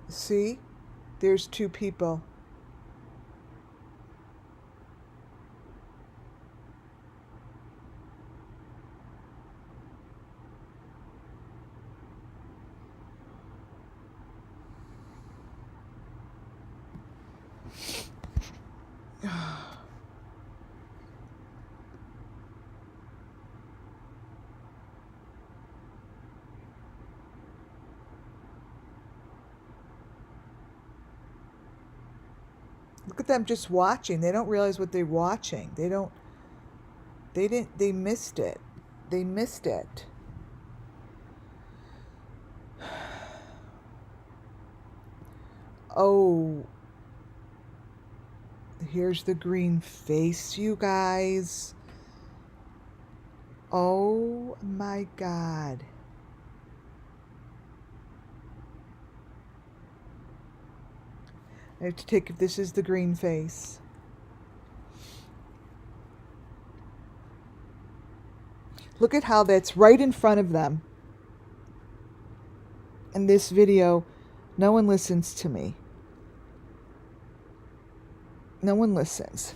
See? There's two people. Look at them just watching. They don't realize what they're watching. They missed it. They missed it. Oh, here's the green face, you guys. Oh my God. I have to take if this is the green face. Look at how that's right in front of them. In this video, no one listens to me. No one listens.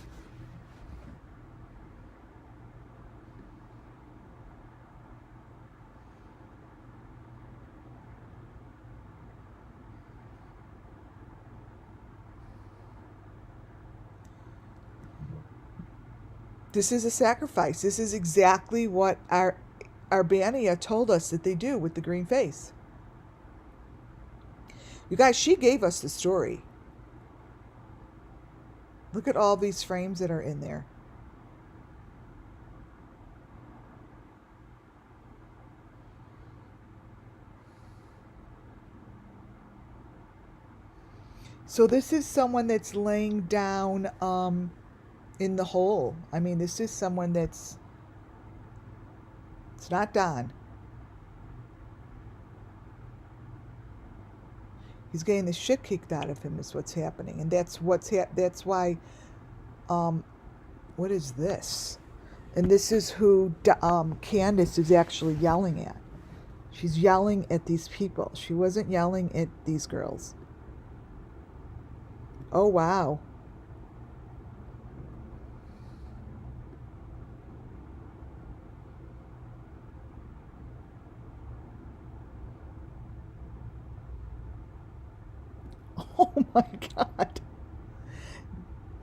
This is a sacrifice. This is exactly what our Arbania told us that they do with the green face. You guys, she gave us the story. Look at all these frames that are in there. So this is someone that's laying down in the hole. I mean, this is someone that's... It's not Don. He's getting the shit kicked out of him is what's happening. And that's what's that's why... what is this? And this is who Candace is actually yelling at. She's yelling at these people. She wasn't yelling at these girls. Oh, wow. Oh my God.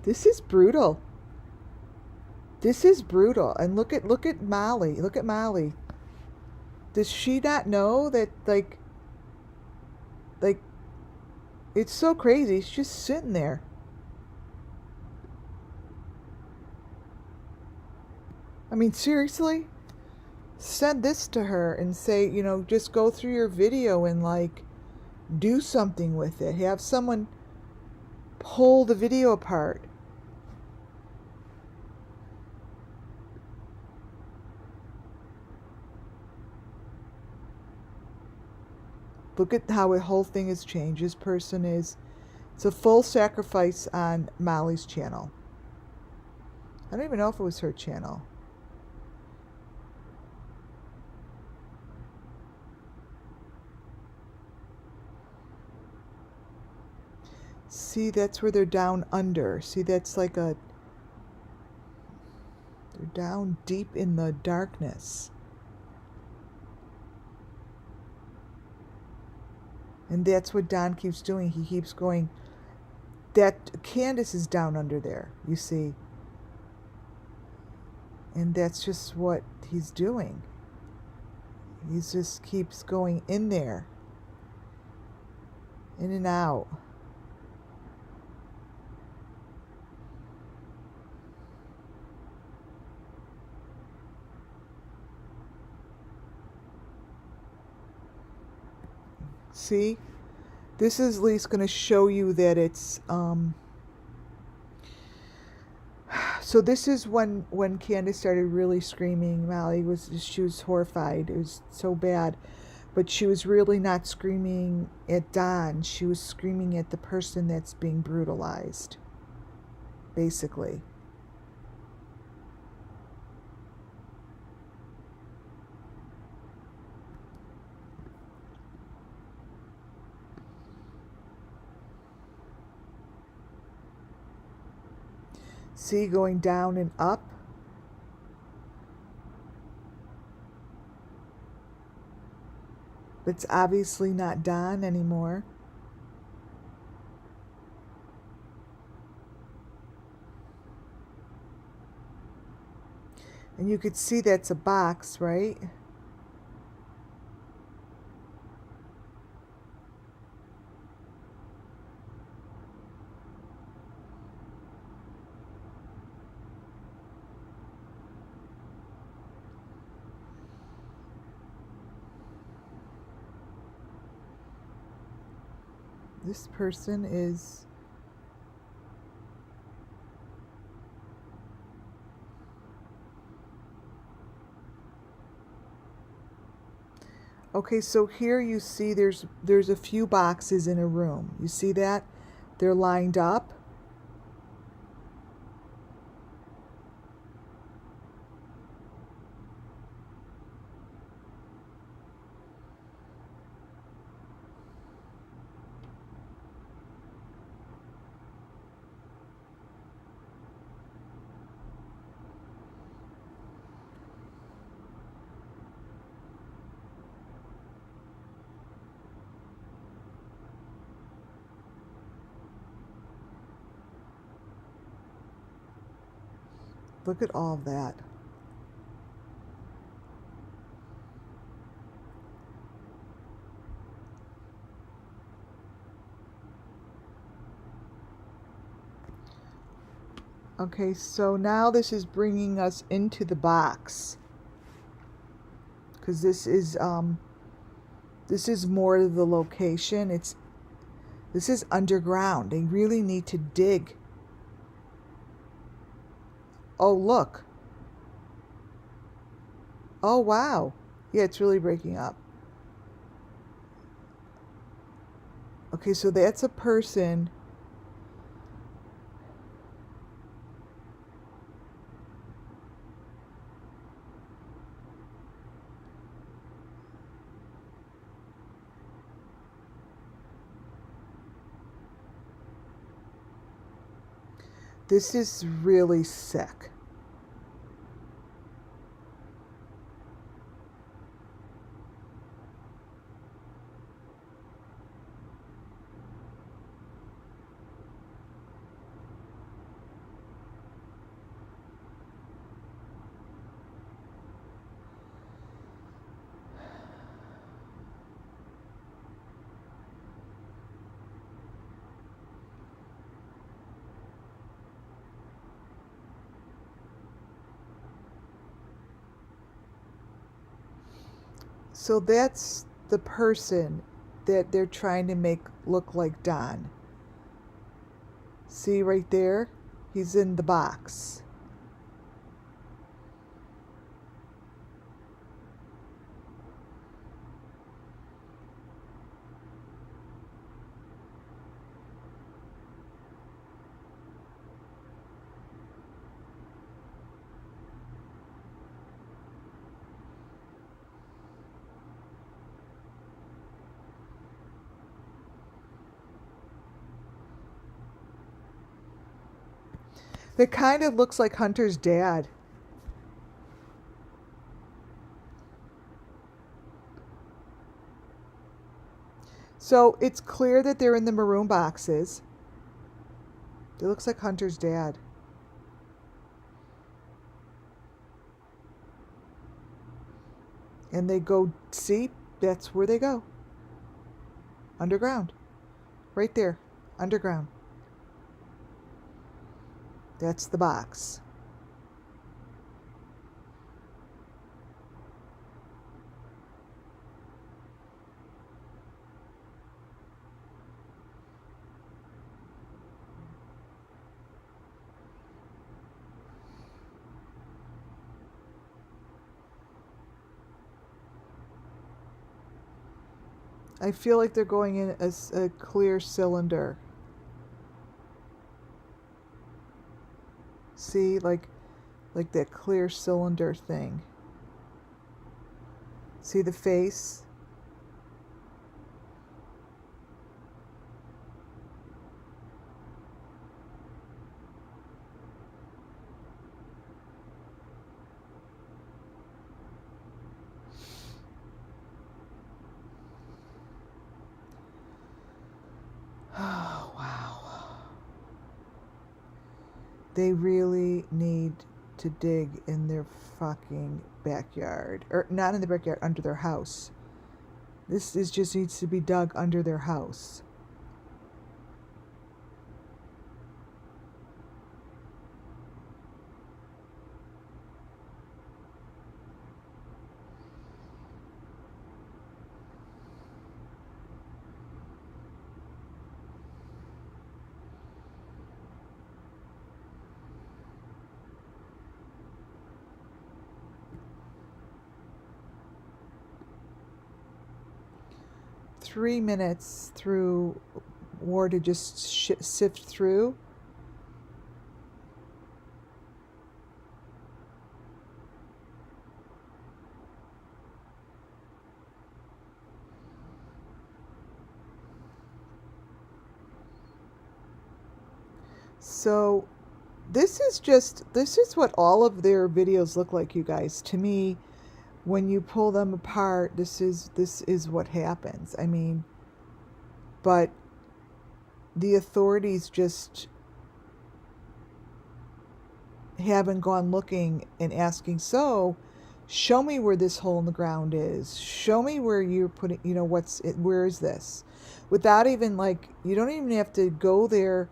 This is brutal. This is brutal. And look at Molly. Look at Molly. Does she not know that like it's so crazy. She's just sitting there. I mean, seriously? Send this to her and say, you know, just go through your video and like do something with it. Have someone pull the video apart. Look at how the whole thing has changed. This person is... It's a full sacrifice on Molly's channel. I don't even know if it was her channel. See, that's where they're down under. See, that's like a... They're down deep in the darkness. And that's what Don keeps doing. He keeps going that Candace is down under there, you see. And that's just what he's doing. He just keeps going in there, in and out. See? This is at least going to show you that it's so this is when Candace started really screaming. She was horrified. It was so bad. But she was really not screaming at Don. She was screaming at the person that's being brutalized, basically. See, going down and up. It's obviously not Don anymore. And you could see that's a box, right? This person is okay, so here you see there's a few boxes in a room. You see that? They're lined up. Look at all of that. Okay, so now this is bringing us into the box, because this is more of the location. This is underground. They really need to dig. Oh, look. Oh, wow. Yeah, it's really breaking up. Okay, so that's a person. This is really sick. So that's the person that they're trying to make look like Don. See right there? He's in the box. It kind of looks like Hunter's dad. So it's clear that they're in the maroon boxes. It looks like Hunter's dad. And they go, see, that's where they go. Underground. Right there. Underground. That's the box. I feel like they're going in a clear cylinder. See, like that clear cylinder thing. See the face? Oh, wow. They really need to dig in their fucking backyard. Or not in the backyard, under their house. This is just needs to be dug under their house. Three minutes through war to just sift through. So this is what all of their videos look like, you guys. To me, when you pull them apart, this is what happens. I mean, but the authorities just haven't gone looking and asking, so show me where this hole in the ground is. Show me where you're putting, where is this? Without even, like, you don't even have to go there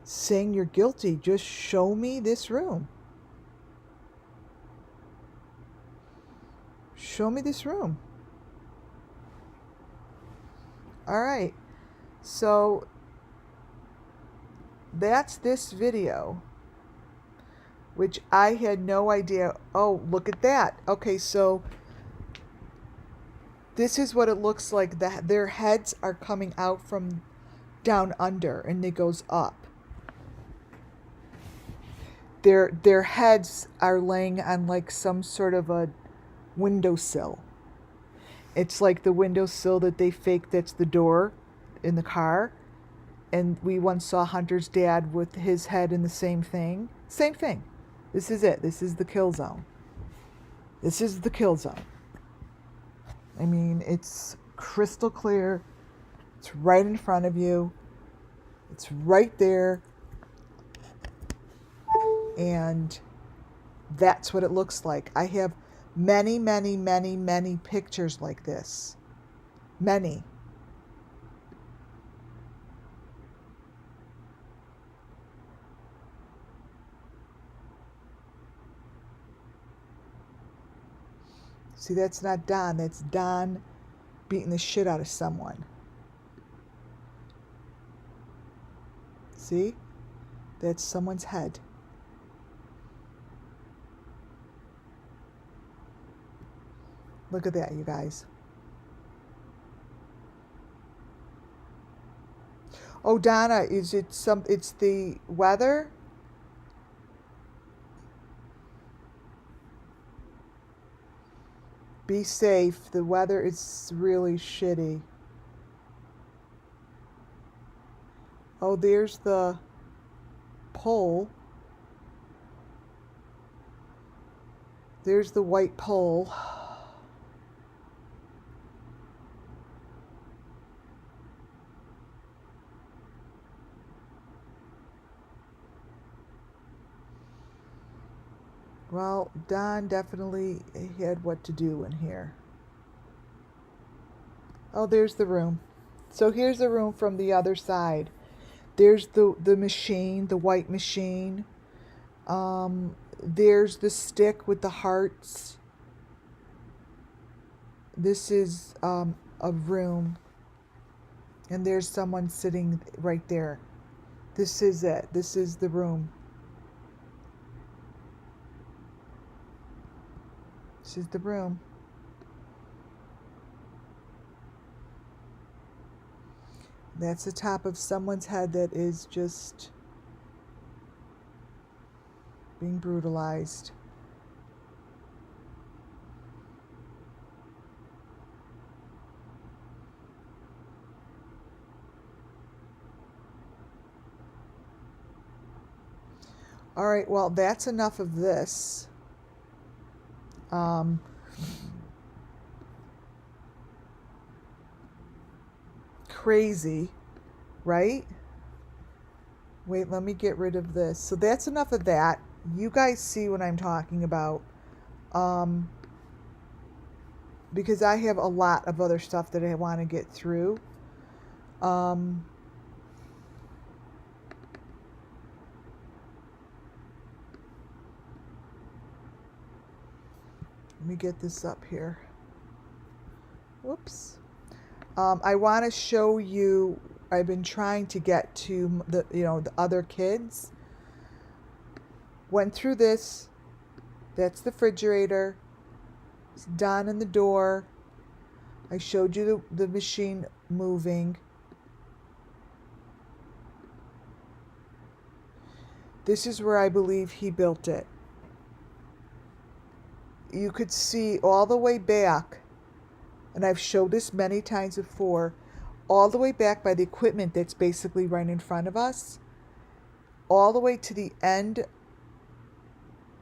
saying you're guilty. Just show me this room. Show me this room. All right. So that's this video, which I had no idea. Oh, look at that. Okay, so this is what it looks like. Their heads are coming out from down under, and it goes up. Their heads are laying on like some sort of a windowsill. It's like the windowsill that they fake that's the door in the car. And we once saw Hunter's dad with his head in the same thing. Same thing. This is it. This is the kill zone. This is the kill zone. I mean, it's crystal clear. It's right in front of you. It's right there. And that's what it looks like. I have many, many, many, many pictures like this. Many. See, that's not Don. That's Don beating the shit out of someone. See? That's someone's head. Look at that, you guys. Oh, Donna, it's the weather? Be safe. The weather is really shitty. Oh, there's the pole. There's the white pole. Well, Don definitely had what to do in here. Oh, there's the room. So here's the room from the other side. There's the machine, the white machine. There's the stick with the hearts. This is a room. And there's someone sitting right there. This is it. This is the room. This is the room. That's the top of someone's head that is just being brutalized. All right, well, that's enough of this. Crazy, right? Wait, let me get rid of this. So that's enough of that. You guys see what I'm talking about. Because I have a lot of other stuff that I want to get through. Let me get this up here. Whoops. I want to show you, I've been trying to get to the other kids. Went through this. That's the refrigerator. It's Don in the door. I showed you the machine moving. This is where I believe he built it. You could see all the way back, and I've showed this many times before, all the way back by the equipment that's basically right in front of us, all the way to the end,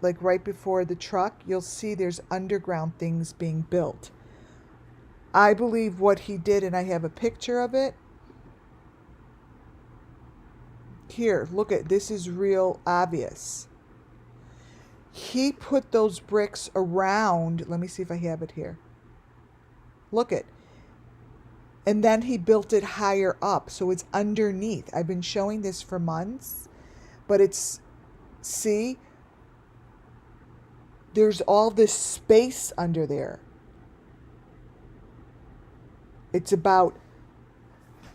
like right before the truck, you'll see there's underground things being built. I believe what he did, and I have a picture of it. Here, look at this, is real obvious. He put those bricks around, let me see if I have it here. Look it. And then he built it higher up, so it's underneath. I've been showing this for months, but it's, see, there's all this space under there. It's about,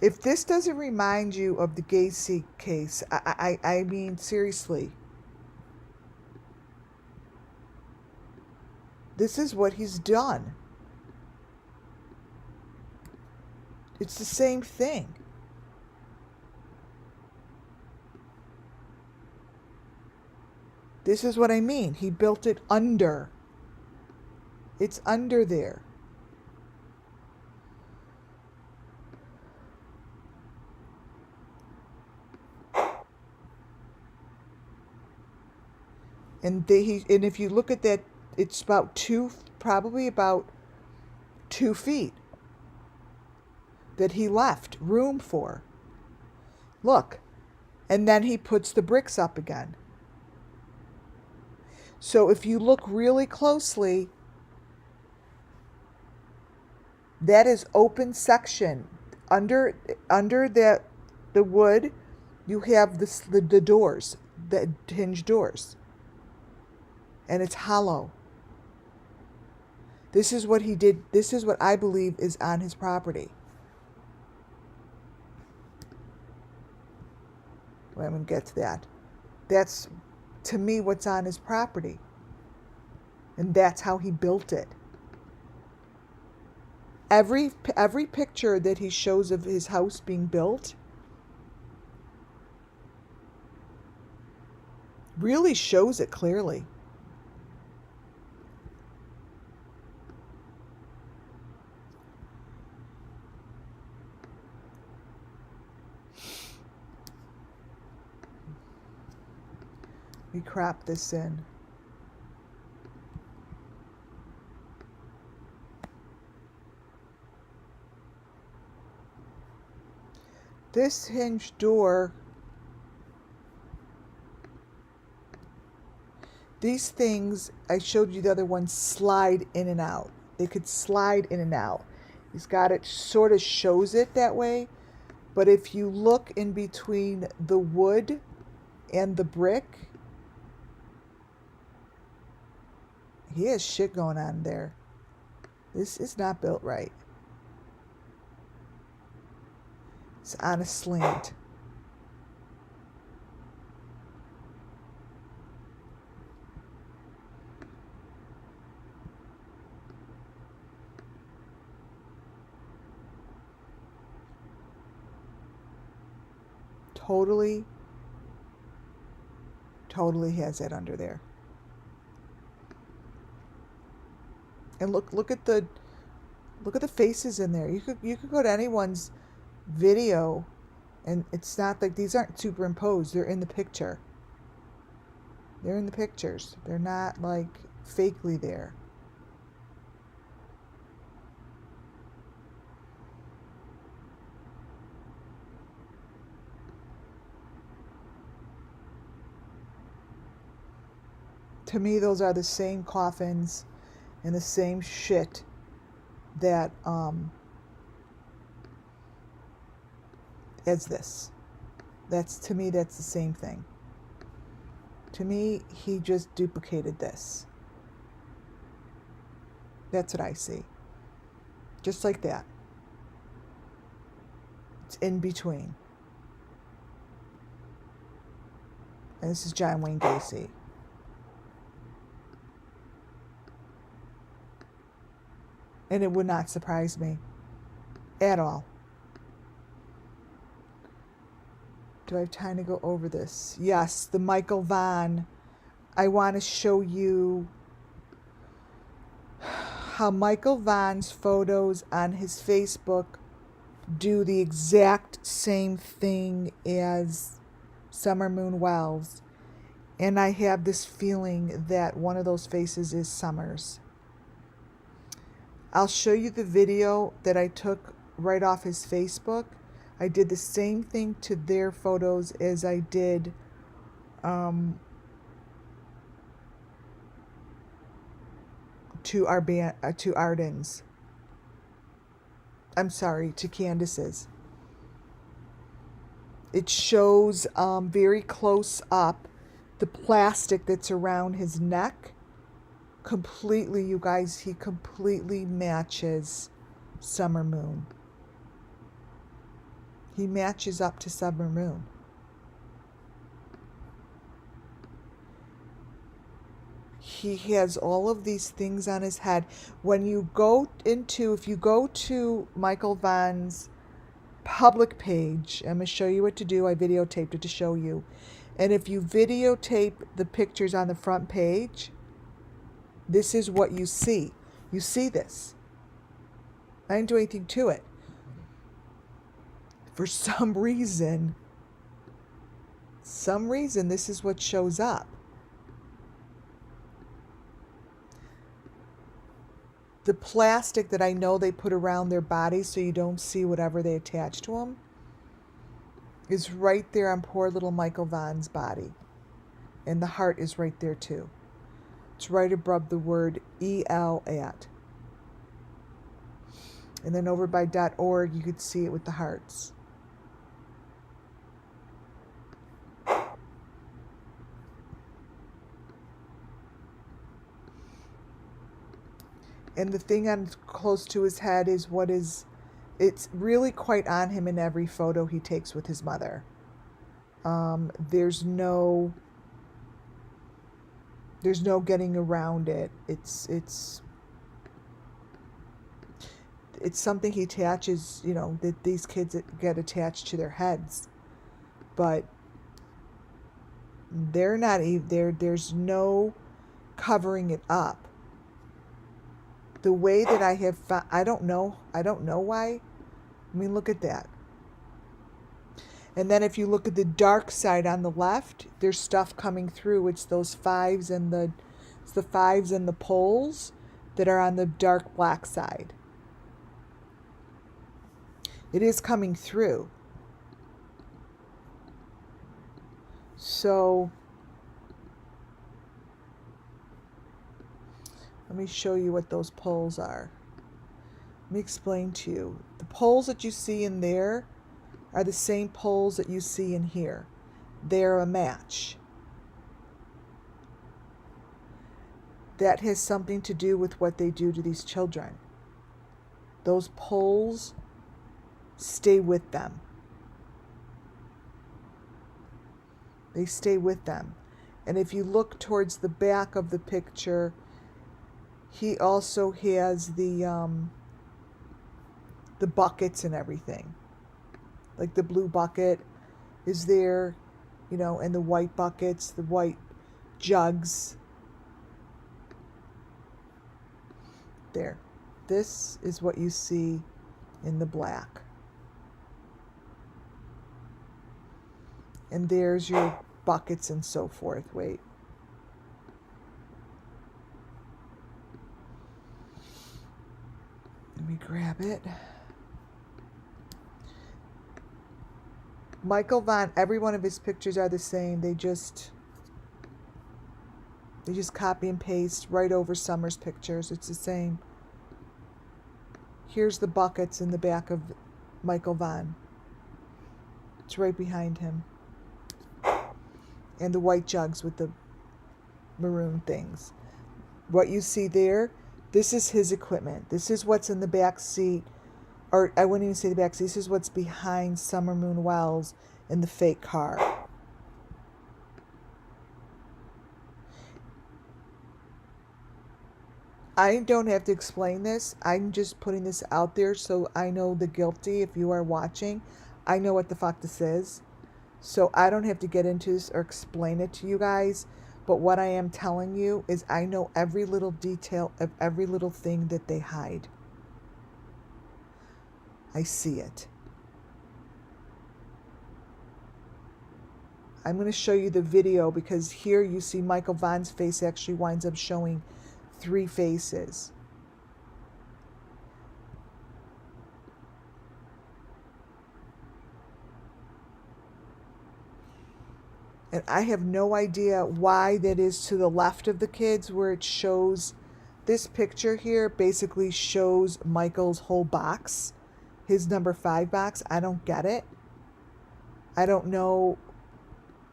if this doesn't remind you of the Gacy case, I mean, seriously. This is what he's done. It's the same thing. This is what I mean. He built it under. It's under there. And if you look at that, it's about probably about 2 feet that he left room for. Look. And then he puts the bricks up again. So if you look really closely, that is open section. Under the wood, you have the doors, the hinge doors. And it's hollow. This is what he did. This is what I believe is on his property. Well, I'm going to get to that. That's, to me, what's on his property. And that's how he built it. Every picture that he shows of his house being built really shows it clearly. We crop this in. This hinge door, These things, I showed you the other ones, slide in and out. They could slide in and out. He's got it, sort of shows it that way. But if you look in between the wood and the brick, he has shit going on there. This is not built right. It's on a slant. Totally has that under there. And look at the faces in there. You could go to anyone's video, and it's not like these aren't superimposed. They're in the picture. They're in the pictures. They're not like fakely there. To me, those are the same coffins and the same shit that as this. To me, that's the same thing. To me, he just duplicated this. That's what I see. Just like that. It's in between. And this is John Wayne Gacy. And it would not surprise me at all. Do I have time to go over this? Yes, the Michael Vonn. I want to show you how Michael Vonn's photos on his Facebook do the exact same thing as Summer Moon Wells. And I have this feeling that one of those faces is Summer's. I'll show you the video that I took right off his Facebook. I did the same thing to their photos as I did to Arden's. I'm sorry, to Candace's. It shows very close up the plastic that's around his neck. Completely, you guys, he completely matches Summer Moon. He matches up to Summer Moon. He has all of these things on his head. If you go to Michael Vonn's public page, I'm going to show you what to do. I videotaped it to show you. And if you videotape the pictures on the front page, this is what you see. You see this. I didn't do anything to it. For some reason, this is what shows up. The plastic that I know they put around their bodies so you don't see whatever they attach to them is right there on poor little Michael Vonn's body. And the heart is right there too. It's right above the word EL at. And then over by .org, you could see it with the hearts. And the thing on close to his head is it's really quite on him in every photo he takes with his mother. There's no getting around it. It's something he attaches, that these kids get attached to their heads. But they're not even, there's no covering it up. The way that I have found, I don't know why. I mean, look at that. And then if you look at the dark side on the left, there's stuff coming through. It's those fives and the poles that are on the dark black side. It is coming through. So Let me show you what those poles are. Let me explain to you. The poles that you see in there are the same poles that you see in here. They're a match. That has something to do with what they do to these children. Those poles stay with them. They stay with them. And if you look towards the back of the picture, he also has the buckets and everything. Like the blue bucket is there, you know, and the white buckets, the white jugs. There. This is what you see in the black. And there's your buckets and so forth. Wait. Let me grab it. Michael Vonn, every one of his pictures are the same. They just copy and paste right over Summer's pictures. It's the same. Here's the buckets in the back of Michael Vonn. It's right behind him. And the white jugs with the maroon things. What you see there, this is his equipment. This is what's in the back seat. Or I wouldn't even say the back seat. This is what's behind Summer Moon Wells in the fake car. I don't have to explain this. I'm just putting this out there so I know the guilty. If you are watching, I know what the fuck this is. So I don't have to get into this or explain it to you guys. But what I am telling you is I know every little detail of every little thing that they hide. I see it. I'm going to show you the video because here you see Michael Vonn's face actually winds up showing 3 faces. And I have no idea why that is to the left of the kids where it shows this picture here basically shows Michael's whole box, his number 5 box. I don't get it. I don't know.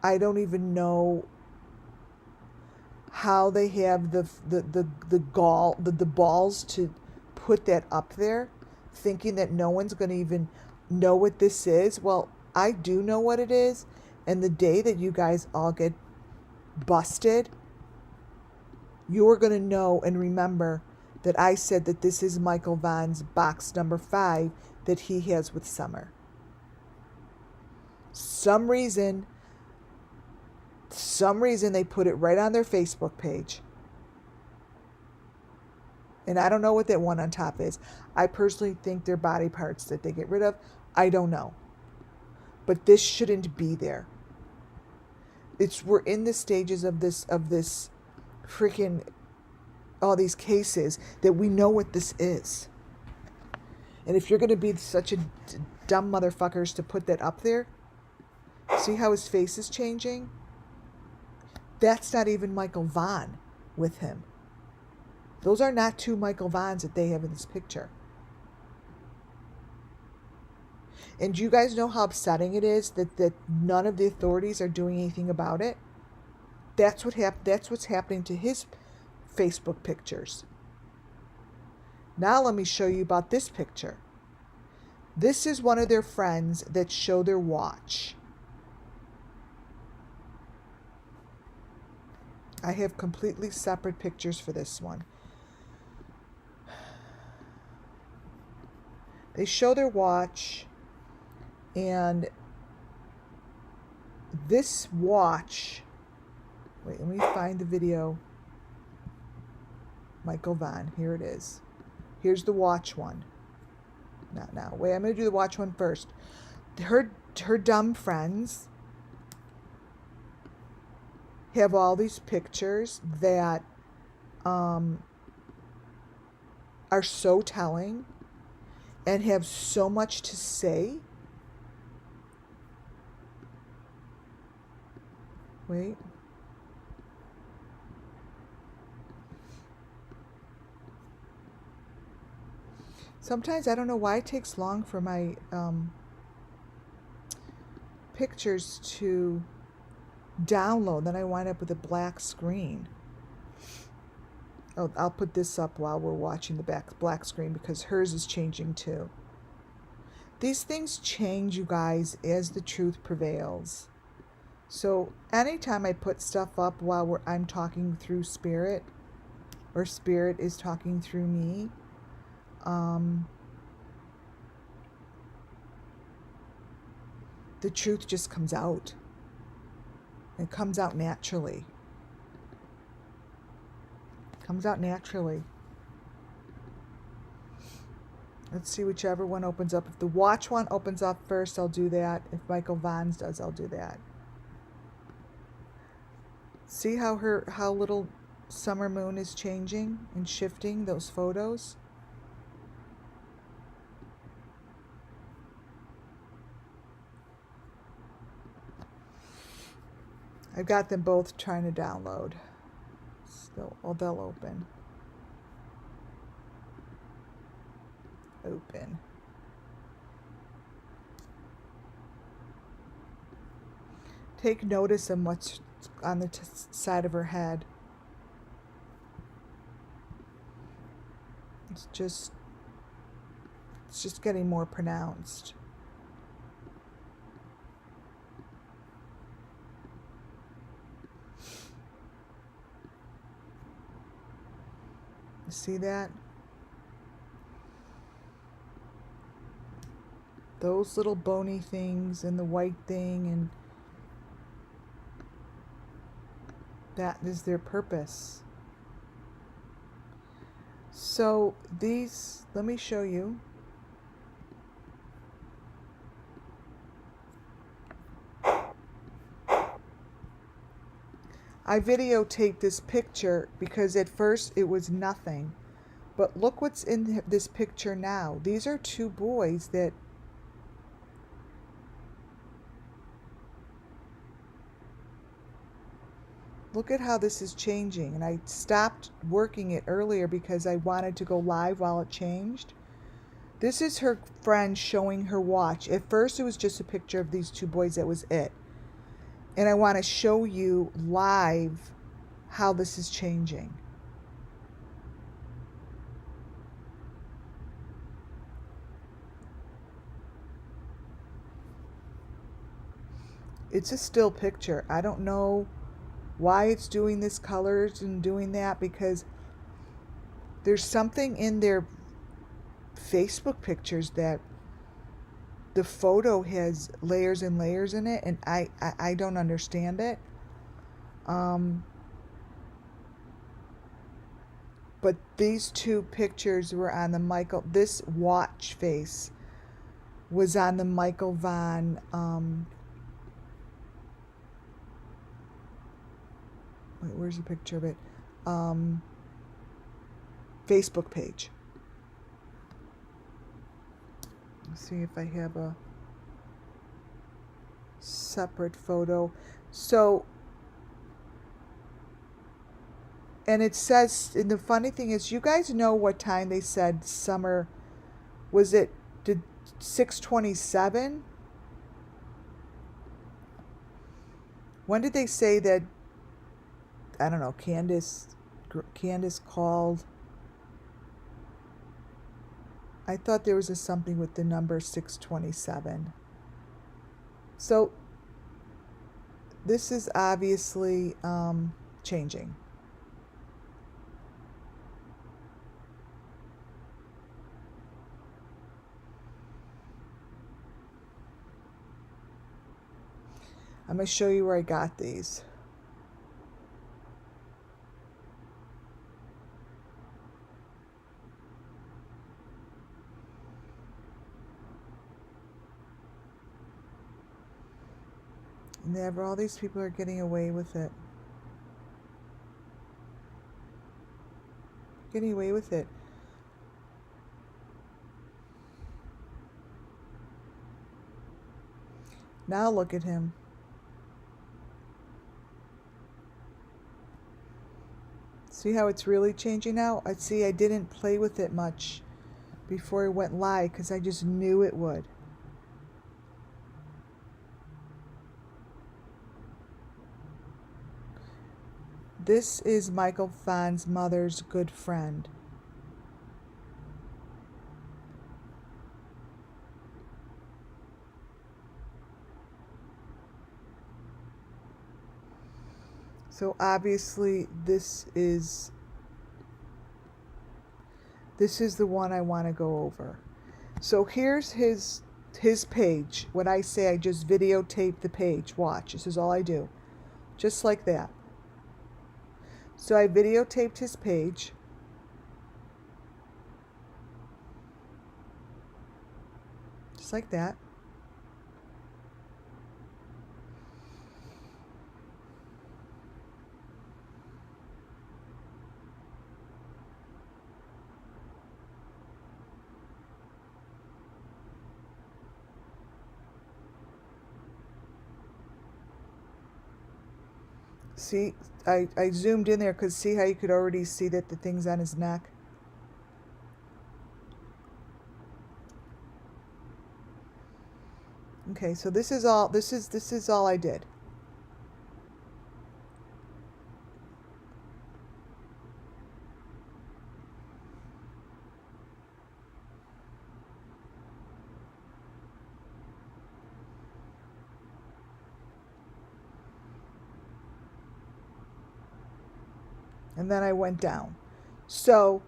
I don't even know how they have the balls to put that up there, thinking that no one's going to even know what this is. Well, I do know what it is. And the day that you guys all get busted, you're going to know and remember that I said that this is Michael Vonn's box number 5 that he has with Summer. Some reason they put it right on their Facebook page. And I don't know what that one on top is. I personally think they're body parts that they get rid of. I don't know. But this shouldn't be there. We're in the stages of this freaking all these cases that we know what this is. And if you're going to be such a dumb motherfuckers to put that up there, see how his face is changing? That's not even Michael Vonn with him. Those are not 2 Michael Vonns that they have in this picture. And do you guys know how upsetting it is that none of the authorities are doing anything about it? That's what's happening to his Facebook pictures. Now let me show you about this picture. This is one of their friends that show their watch. I have completely separate pictures for this one. They show their watch, and this watch, wait, let me find the video. Michael Vonn, here it is. Here's the watch one. Not now. Wait, I'm going to do the watch one first. Her dumb friends have all these pictures that are so telling and have so much to say. Wait. Sometimes I don't know why it takes long for my pictures to download. Then I wind up with a black screen. Oh, I'll put this up while we're watching the black screen because hers is changing too. These things change, you guys, as the truth prevails. So anytime I put stuff up while I'm talking through spirit, or spirit is talking through me, the truth just comes out. It comes out naturally. Comes out naturally. Let's see whichever one opens up. If the watch one opens up first, I'll do that. If Michael Vonn's does, I'll do that. See how little summer moon is changing and shifting those photos? I've got them both trying to download. So, oh, they'll open. Open. Take notice of what's on the side of her head. It's just getting more pronounced. You see that? Those little bony things and the white thing, and that is their purpose. So these, let me show you. I videotaped this picture because at first it was nothing. But look what's in this picture now. These are two boys that look at how this is changing. And I stopped working it earlier because I wanted to go live while it changed. This is her friend showing her watch. At first it was just a picture of these two boys. That was it. And I want to show you live how this is changing. It's a still picture. I don't know why it's doing this colors and doing that, because there's something in their Facebook pictures that the photo has layers and layers in it, and I don't understand it. But these two pictures were on the this watch face was on the Michael Vonn wait, where's the picture of it? Facebook page. Let's see if I have a separate photo. So, and it says, and the funny thing is, you guys know what time they said summer, was it 6:27? When did they say that? I don't know. Candace called. I thought there was something with the number 627. So this is obviously changing. I'm going to show you where I got these. Never, all these people are getting away with it. Getting away with it. Now look at him. See how it's really changing now? I didn't play with it much before it went live because I just knew it would. This is Michael Vonn's mother's good friend. So obviously this is the one I want to go over. So here's his page. When I say I just videotape the page, watch. This is all I do. Just like that. So I videotaped his page. Just like that. See, I zoomed in there because see how you could already see that the thing's on his neck? Okay, so this is all I did. And then I went down. So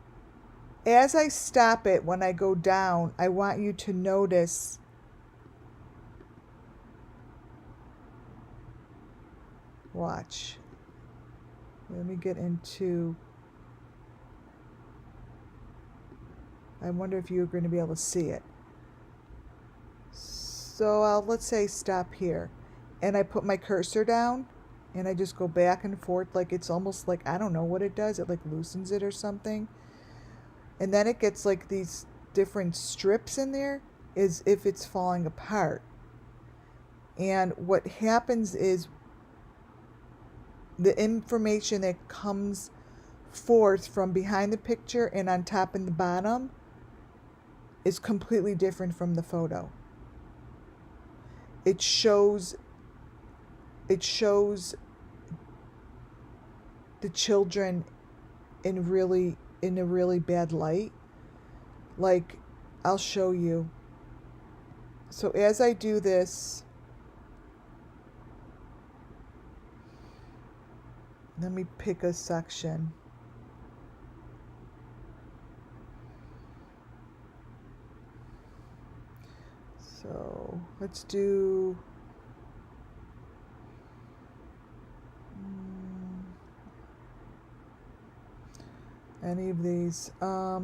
as I stop it, when I go down, I want you to notice watch. Let me get into, I wonder if you're going to be able to see it. So let's say stop here. And I put my cursor down. And I just go back and forth like it's almost like, I don't know what it does. It like loosens it or something. And then it gets like these different strips in there as if it's falling apart. And what happens is the information that comes forth from behind the picture and on top and the bottom is completely different from the photo. It shows the children in a really bad light. Like, I'll show you. So as I do this, let me pick a section. So let's do any of these. I'll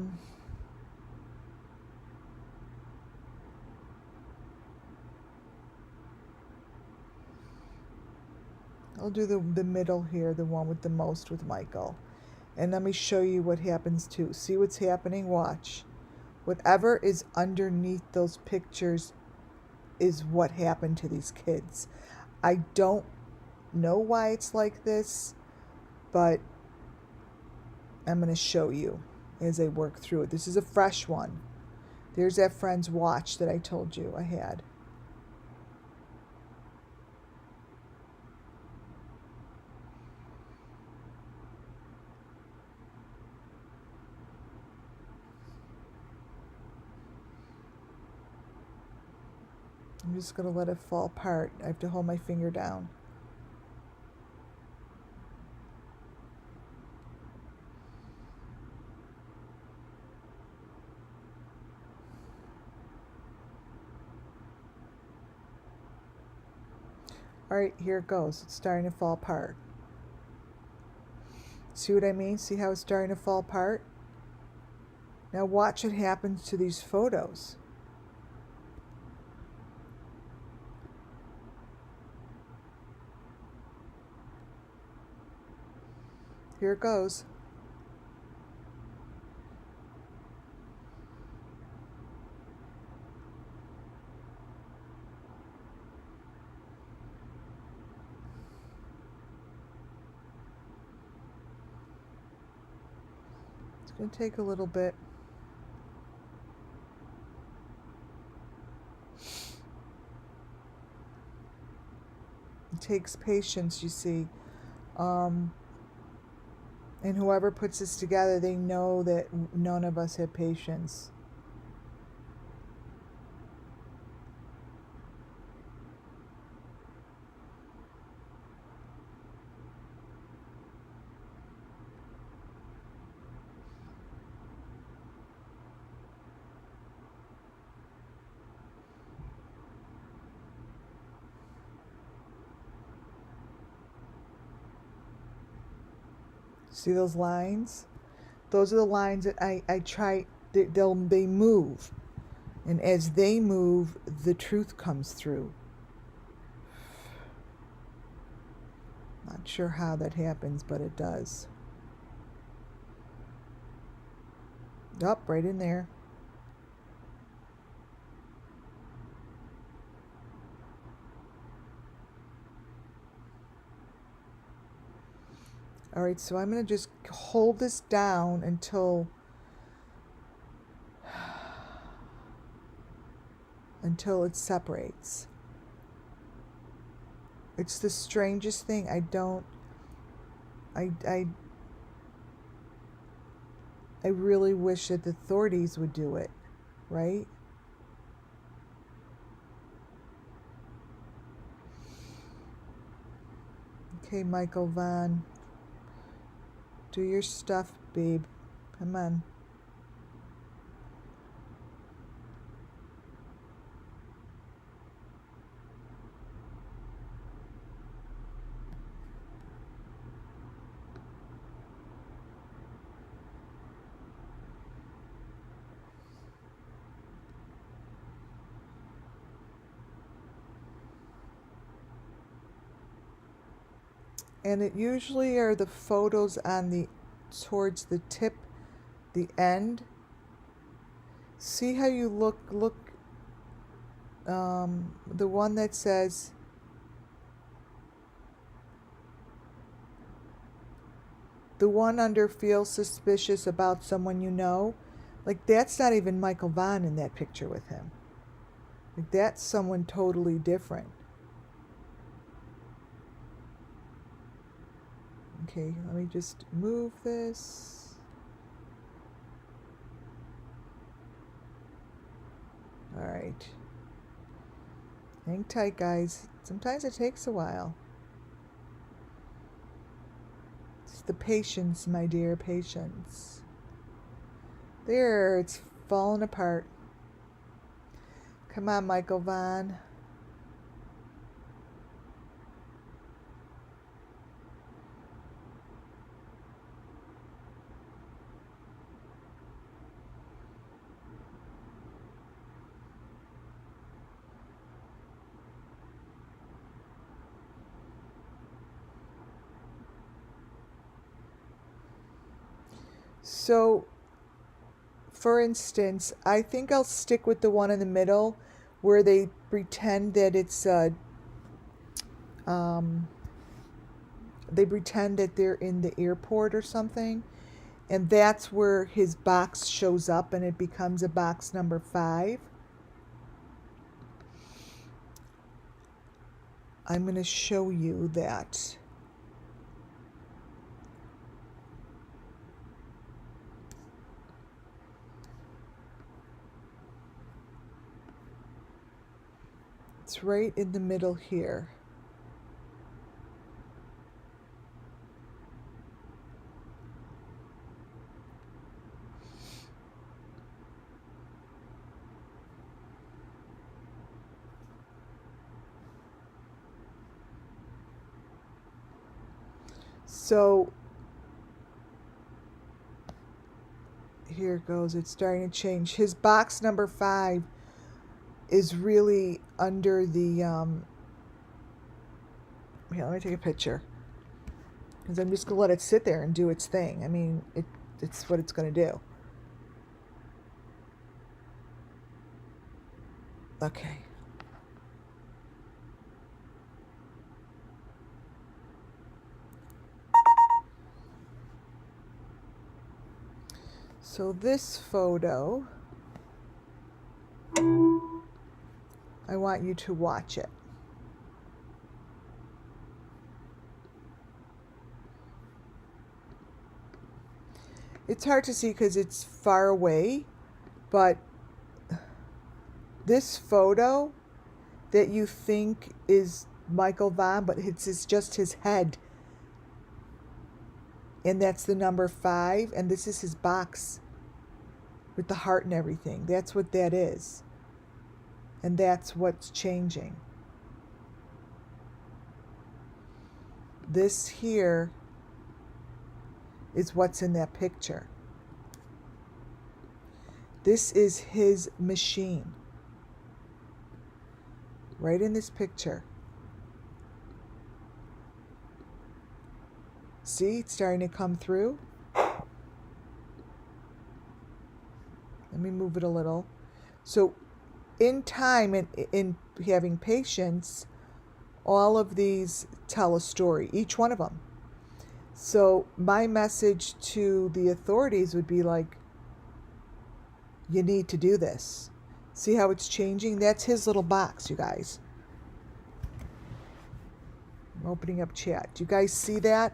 do the middle here, the one with the most with Michael. And let me show you what happens too. See what's happening? Watch. Whatever is underneath those pictures is what happened to these kids. I don't know why it's like this, but I'm going to show you as I work through it. This is a fresh one. There's that friend's watch that I told you I had. I'm just going to let it fall apart. I have to hold my finger down. Alright, here it goes. It's starting to fall apart. See what I mean? See how it's starting to fall apart? Now watch what happens to these photos. Here it goes. It's going to take a little bit. takes patience, you see. And whoever puts this together, they know that none of us have patience. See those lines? Those are the lines that I try, they move. And as they move, the truth comes through. Not sure how that happens, but it does. Yup, right in there. All right, so I'm going to just hold this down until it separates. It's the strangest thing. I really wish that the authorities would do it, right? Okay, Michael Vonn. Do your stuff, babe. Come on. And it usually are the photos on towards the tip, the end. See how you look, the one that says, the one under feel suspicious about someone you know, like that's not even Michael Vonn in that picture with him. Like that's someone totally different. Okay, let me just move this. All right. Hang tight, guys. Sometimes it takes a while. It's the patience, my dear, patience. There, it's falling apart. Come on, Michael Vonn. So, for instance, I think I'll stick with the one in the middle where they pretend that it's they pretend that they're in the airport or something, and that's where his box shows up and it becomes a box number 5. I'm going to show you that. It's right in the middle here. So here it goes. It's starting to change. His box number 5 is really under the here, let me take a picture, because I'm just gonna let it sit there and do its thing. I mean, it's what it's gonna do. Okay. So this photo, I want you to watch it. It's hard to see because it's far away, but this photo that you think is Michael Vonn, but it's just his head. And that's the number 5, and this is his box with the heart and everything. That's what that is. And that's what's changing. This here is what's in that picture. This is his machine. Right in this picture. See, it's starting to come through. Let me move it a little. So in time and in having patience, all of these tell a story, each one of them. So my message to the authorities would be like, you need to do this. See how it's changing? That's his little box, you guys. I'm opening up chat. Do you guys see that?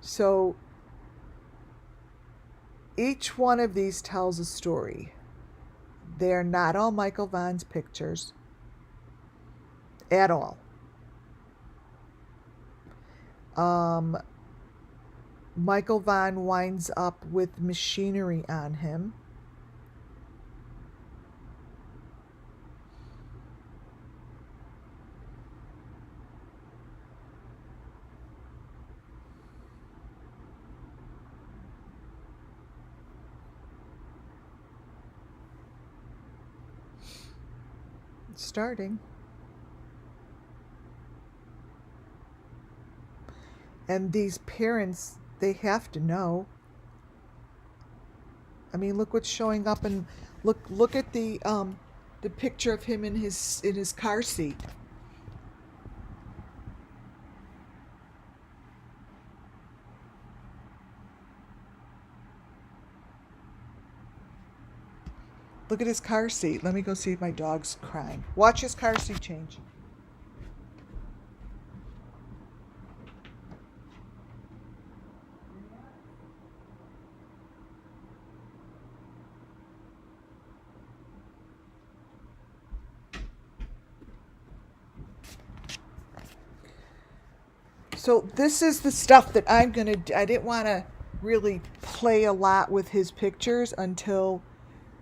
So each one of these tells a story. They're not all Michael Vonn's pictures at all. Michael Vonn winds up with machinery on him. It's starting. And these parents, they have to know. I mean, look what's showing up, and look at the picture of him in his car seat. Look at his car seat. Let me go see if my dog's crying. Watch his car seat change. So this is the stuff that I didn't want to really play a lot with his pictures until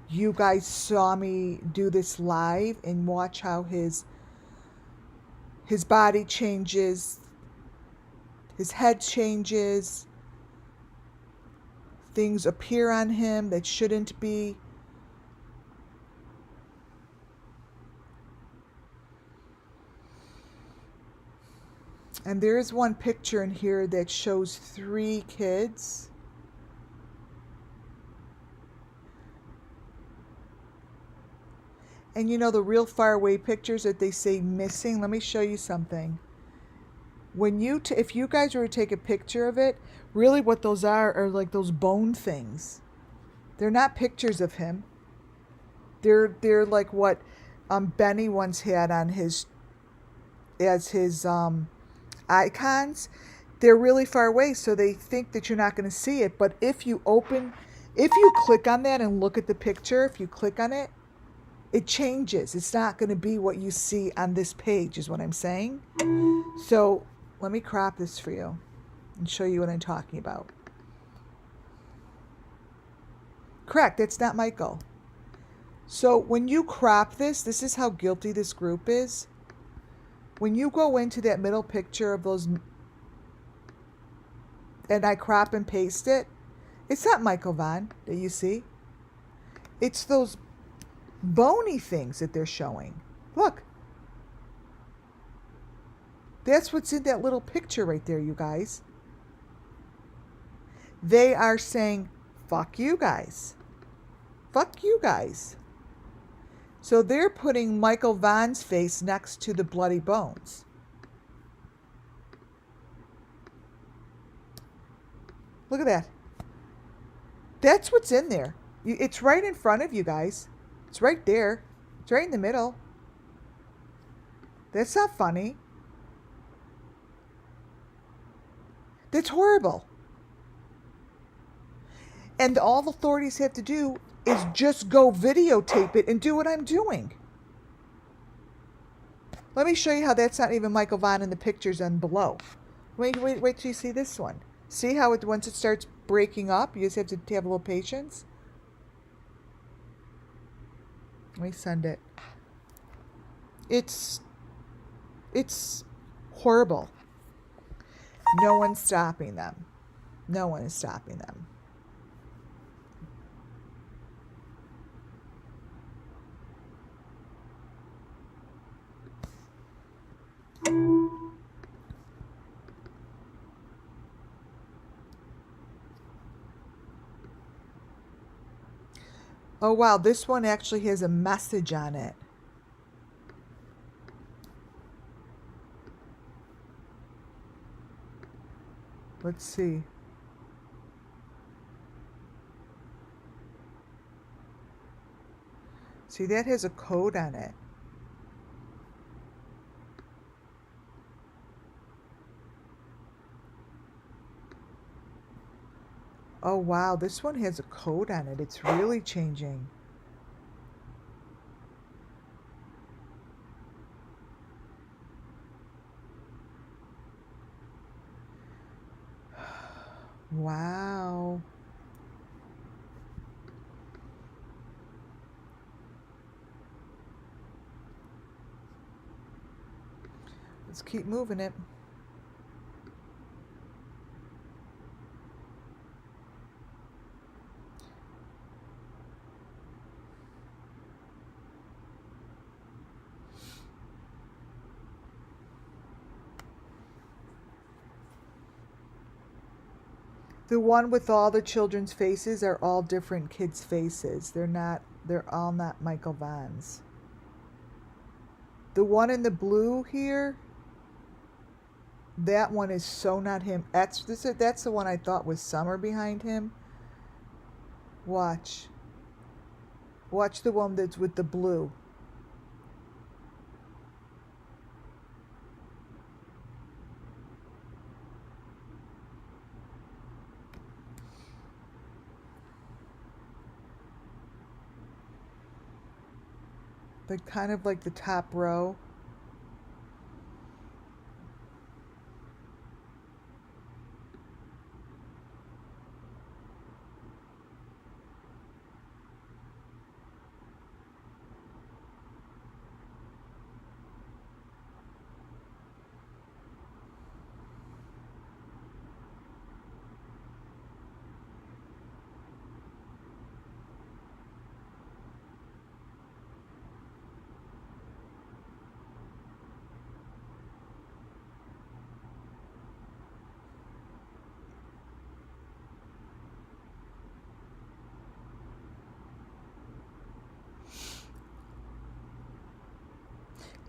you guys saw me do this live and watch how his body changes, his head changes, things appear on him that shouldn't be. And there is one picture in here that shows 3 kids. And you know the real far away pictures that they say missing? Let me show you something. When if you guys were to take a picture of it, really what those are like those bone things. They're not pictures of him. They're like what Benny once had on his icons. They're really far away, so they think that you're not going to see it. But if you click on that and look at the picture, if you click on it, it changes. It's not going to be what you see on this page, is what I'm saying. So let me crop this for you and show you what I'm talking about. Correct, it's not Michael. So when you crop this is how guilty this group is. When you go into that middle picture of those, and I crop and paste it, it's not Michael Vonn that you see. It's those bony things that they're showing. Look. That's what's in that little picture right there, you guys. They are saying, fuck you guys. Fuck you guys. So they're putting Michael Vonn's face next to the bloody bones. Look at that. That's what's in there. It's right in front of you guys. It's right there. It's right in the middle. That's not funny. That's horrible. And all the authorities have to do is just go videotape it and do what I'm doing. Let me show you how that's not even Michael Vonn in the pictures on below. Wait till you see this one. See how it, once it starts breaking up, you just have to have a little patience? Let me send it. It's horrible. No one's stopping them. No one is stopping them. Oh wow, this one actually has a message on it. Let's see. See, that has a code on it. Oh wow, this one has a code on it. It's really changing. Wow. Let's keep moving it. The one with all the children's faces are all different kids' faces. They're all not Michael Vonn's. The one in the blue here, that one is so not him. That's the one I thought was Summer behind him. Watch. Watch the one that's with the blue. The kind of like the top row.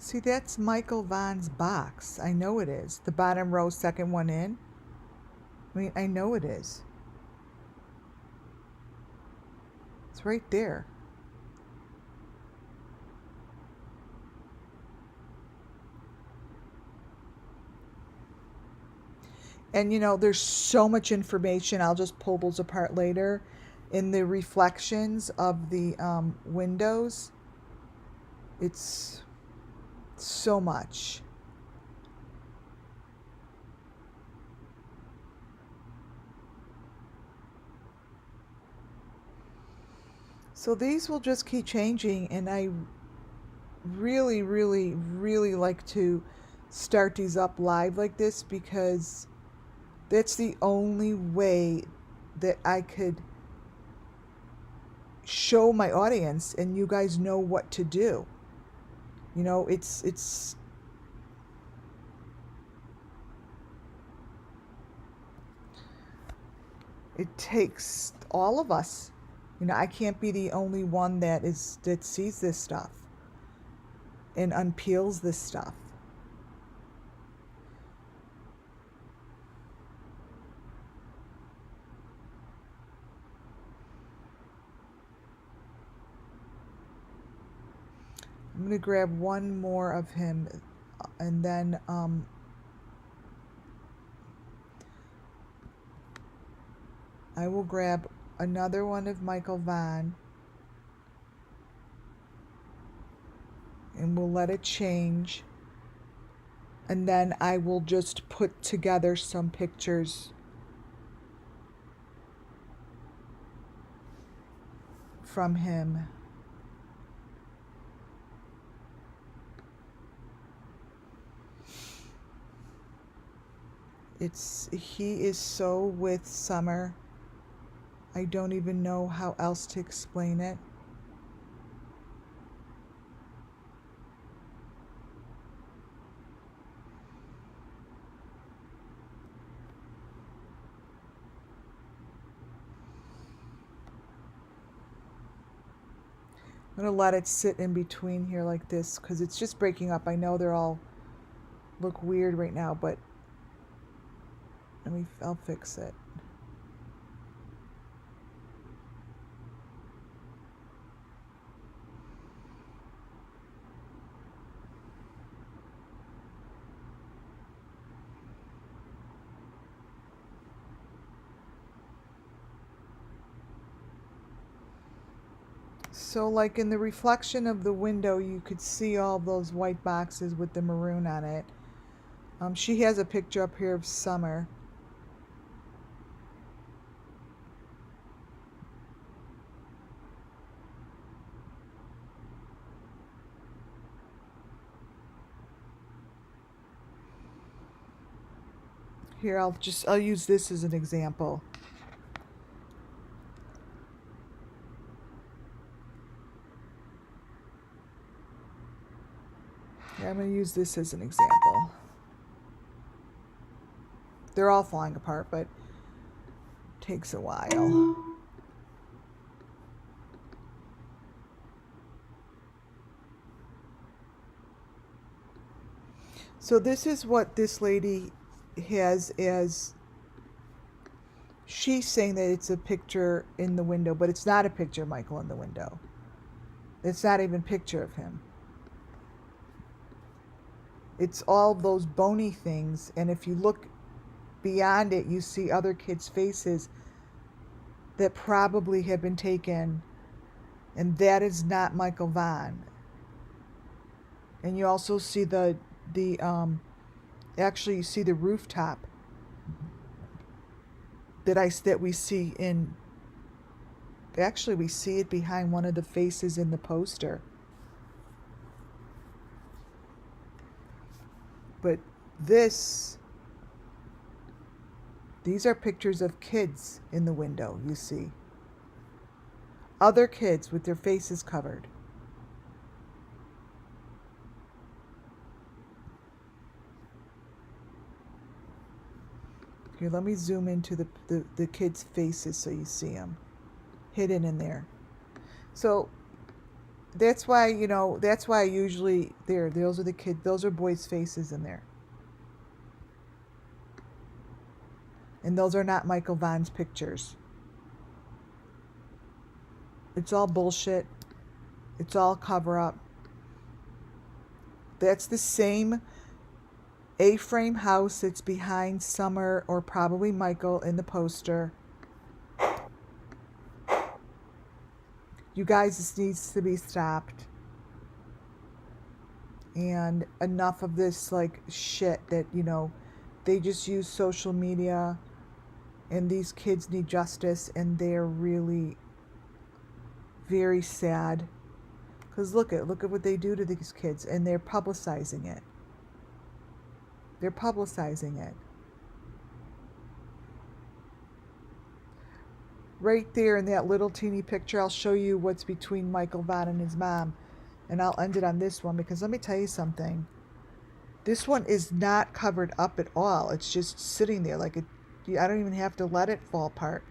See, that's Michael Vonn's box. I know it is. The bottom row, second one in. I mean, I know it is. It's right there. And you know, there's so much information. I'll just pull those apart later. In the reflections of the windows, it's so much. So these will just keep changing, and I really, really, really like to start these up live like this, because that's the only way that I could show my audience and you guys know what to do. You know, it takes all of us. You know, I can't be the only one that sees this stuff and unpeels this stuff. I'm going to grab one more of him, and then I will grab another one of Michael Vonn and we'll let it change. And then I will just put together some pictures from him. He is so with Summer. I don't even know how else to explain it. I'm going to let it sit in between here like this because it's just breaking up. I know they're all look weird right now, but I'll fix it. So like in the reflection of the window, you could see all those white boxes with the maroon on it. She has a picture up here of Summer. Here, I'll use this as an example. Yeah, I'm going to use this as an example. They're all falling apart, but it takes a while. So this is what this lady has as, she's saying that it's a picture in the window, but it's not a picture of Michael in the window. It's not even a picture of him. It's all those bony things, and if you look beyond it, you see other kids' faces that probably have been taken, and that is not Michael Vonn. And you also see actually you see the rooftop that we see in, actually we see it behind one of the faces in the poster. But these are pictures of kids in the window, you see. Other kids with their faces covered. Here, let me zoom into the kids' faces so you see them hidden in there. So that's why, that's why usually those are the kids, those are boys' faces in there. And those are not Michael Vonn's pictures. It's all bullshit. It's all cover up. That's the same A-frame house that's behind Summer or probably Michael in the poster. You guys, this needs to be stopped. And enough of this like shit that, they just use social media, and these kids need justice, and they're really very sad. Because look at what they do to these kids, and they're publicizing it. They're publicizing it. Right there in that little teeny picture, I'll show you what's between Michael Vonn and his mom. And I'll end it on this one, because let me tell you something. This one is not covered up at all. It's just sitting there like I don't even have to let it fall apart.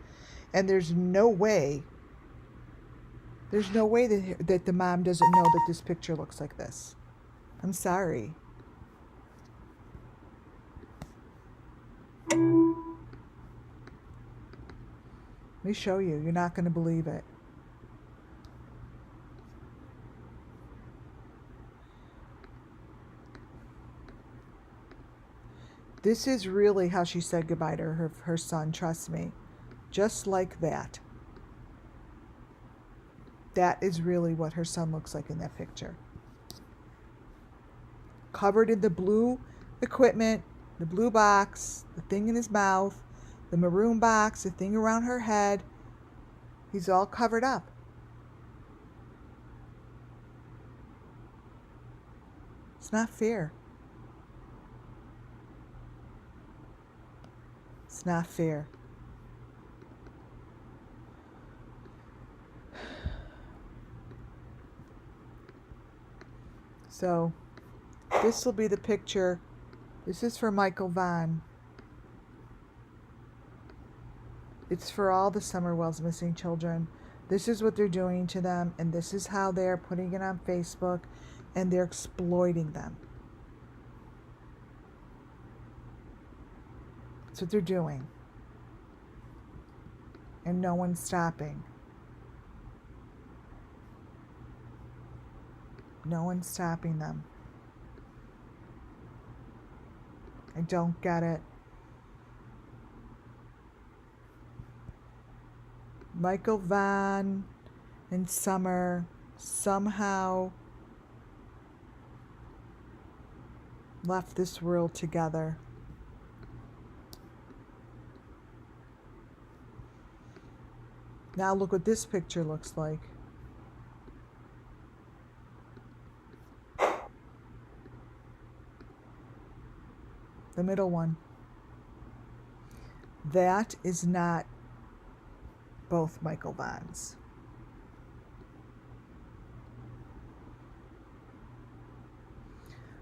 And there's no way that the mom doesn't know that this picture looks like this. I'm sorry. Let me show you. You're not going to believe it. This is really how she said goodbye to her son, trust me. Just like that. That is really what her son looks like in that picture. Covered in the blue equipment, the blue box, the thing in his mouth, the maroon box, the thing around her head. He's all covered up. It's not fair. It's not fair. So, this will be the picture. This is for Michael Vonn. It's for all the Summerwell's missing children. This is what they're doing to them, and this is how they're putting it on Facebook, and they're exploiting them. That's what they're doing. And no one's stopping. No one's stopping them. I don't get it. Michael Vonn and Summer somehow left this world together. Now look what this picture looks like. The middle one. That is not both Michael Vonns.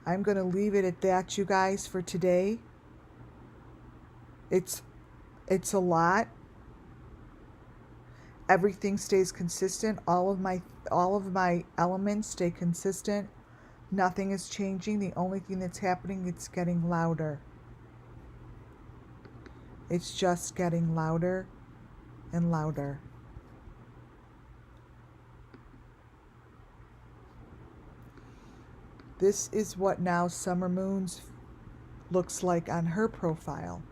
I'm going to leave it at that, you guys, for today. It's a lot. Everything stays consistent. All of my elements stay consistent. Nothing is changing. The only thing that's happening, it's getting louder. It's just getting louder and louder. This is what now Summer Moon's looks like on her profile.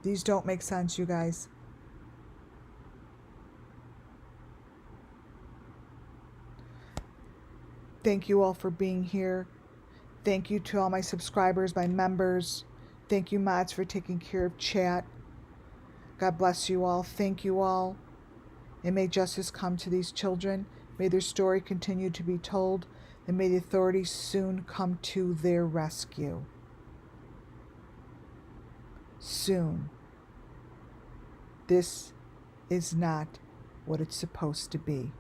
These don't make sense, you guys. Thank you all for being here. Thank you to all my subscribers, my members. Thank you, mods, for taking care of chat. God bless you all. Thank you all. And may justice come to these children. May their story continue to be told. And may the authorities soon come to their rescue. Soon. This is not what it's supposed to be.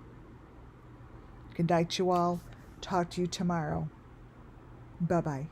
Good night, you all. Talk to you tomorrow. Bye-bye.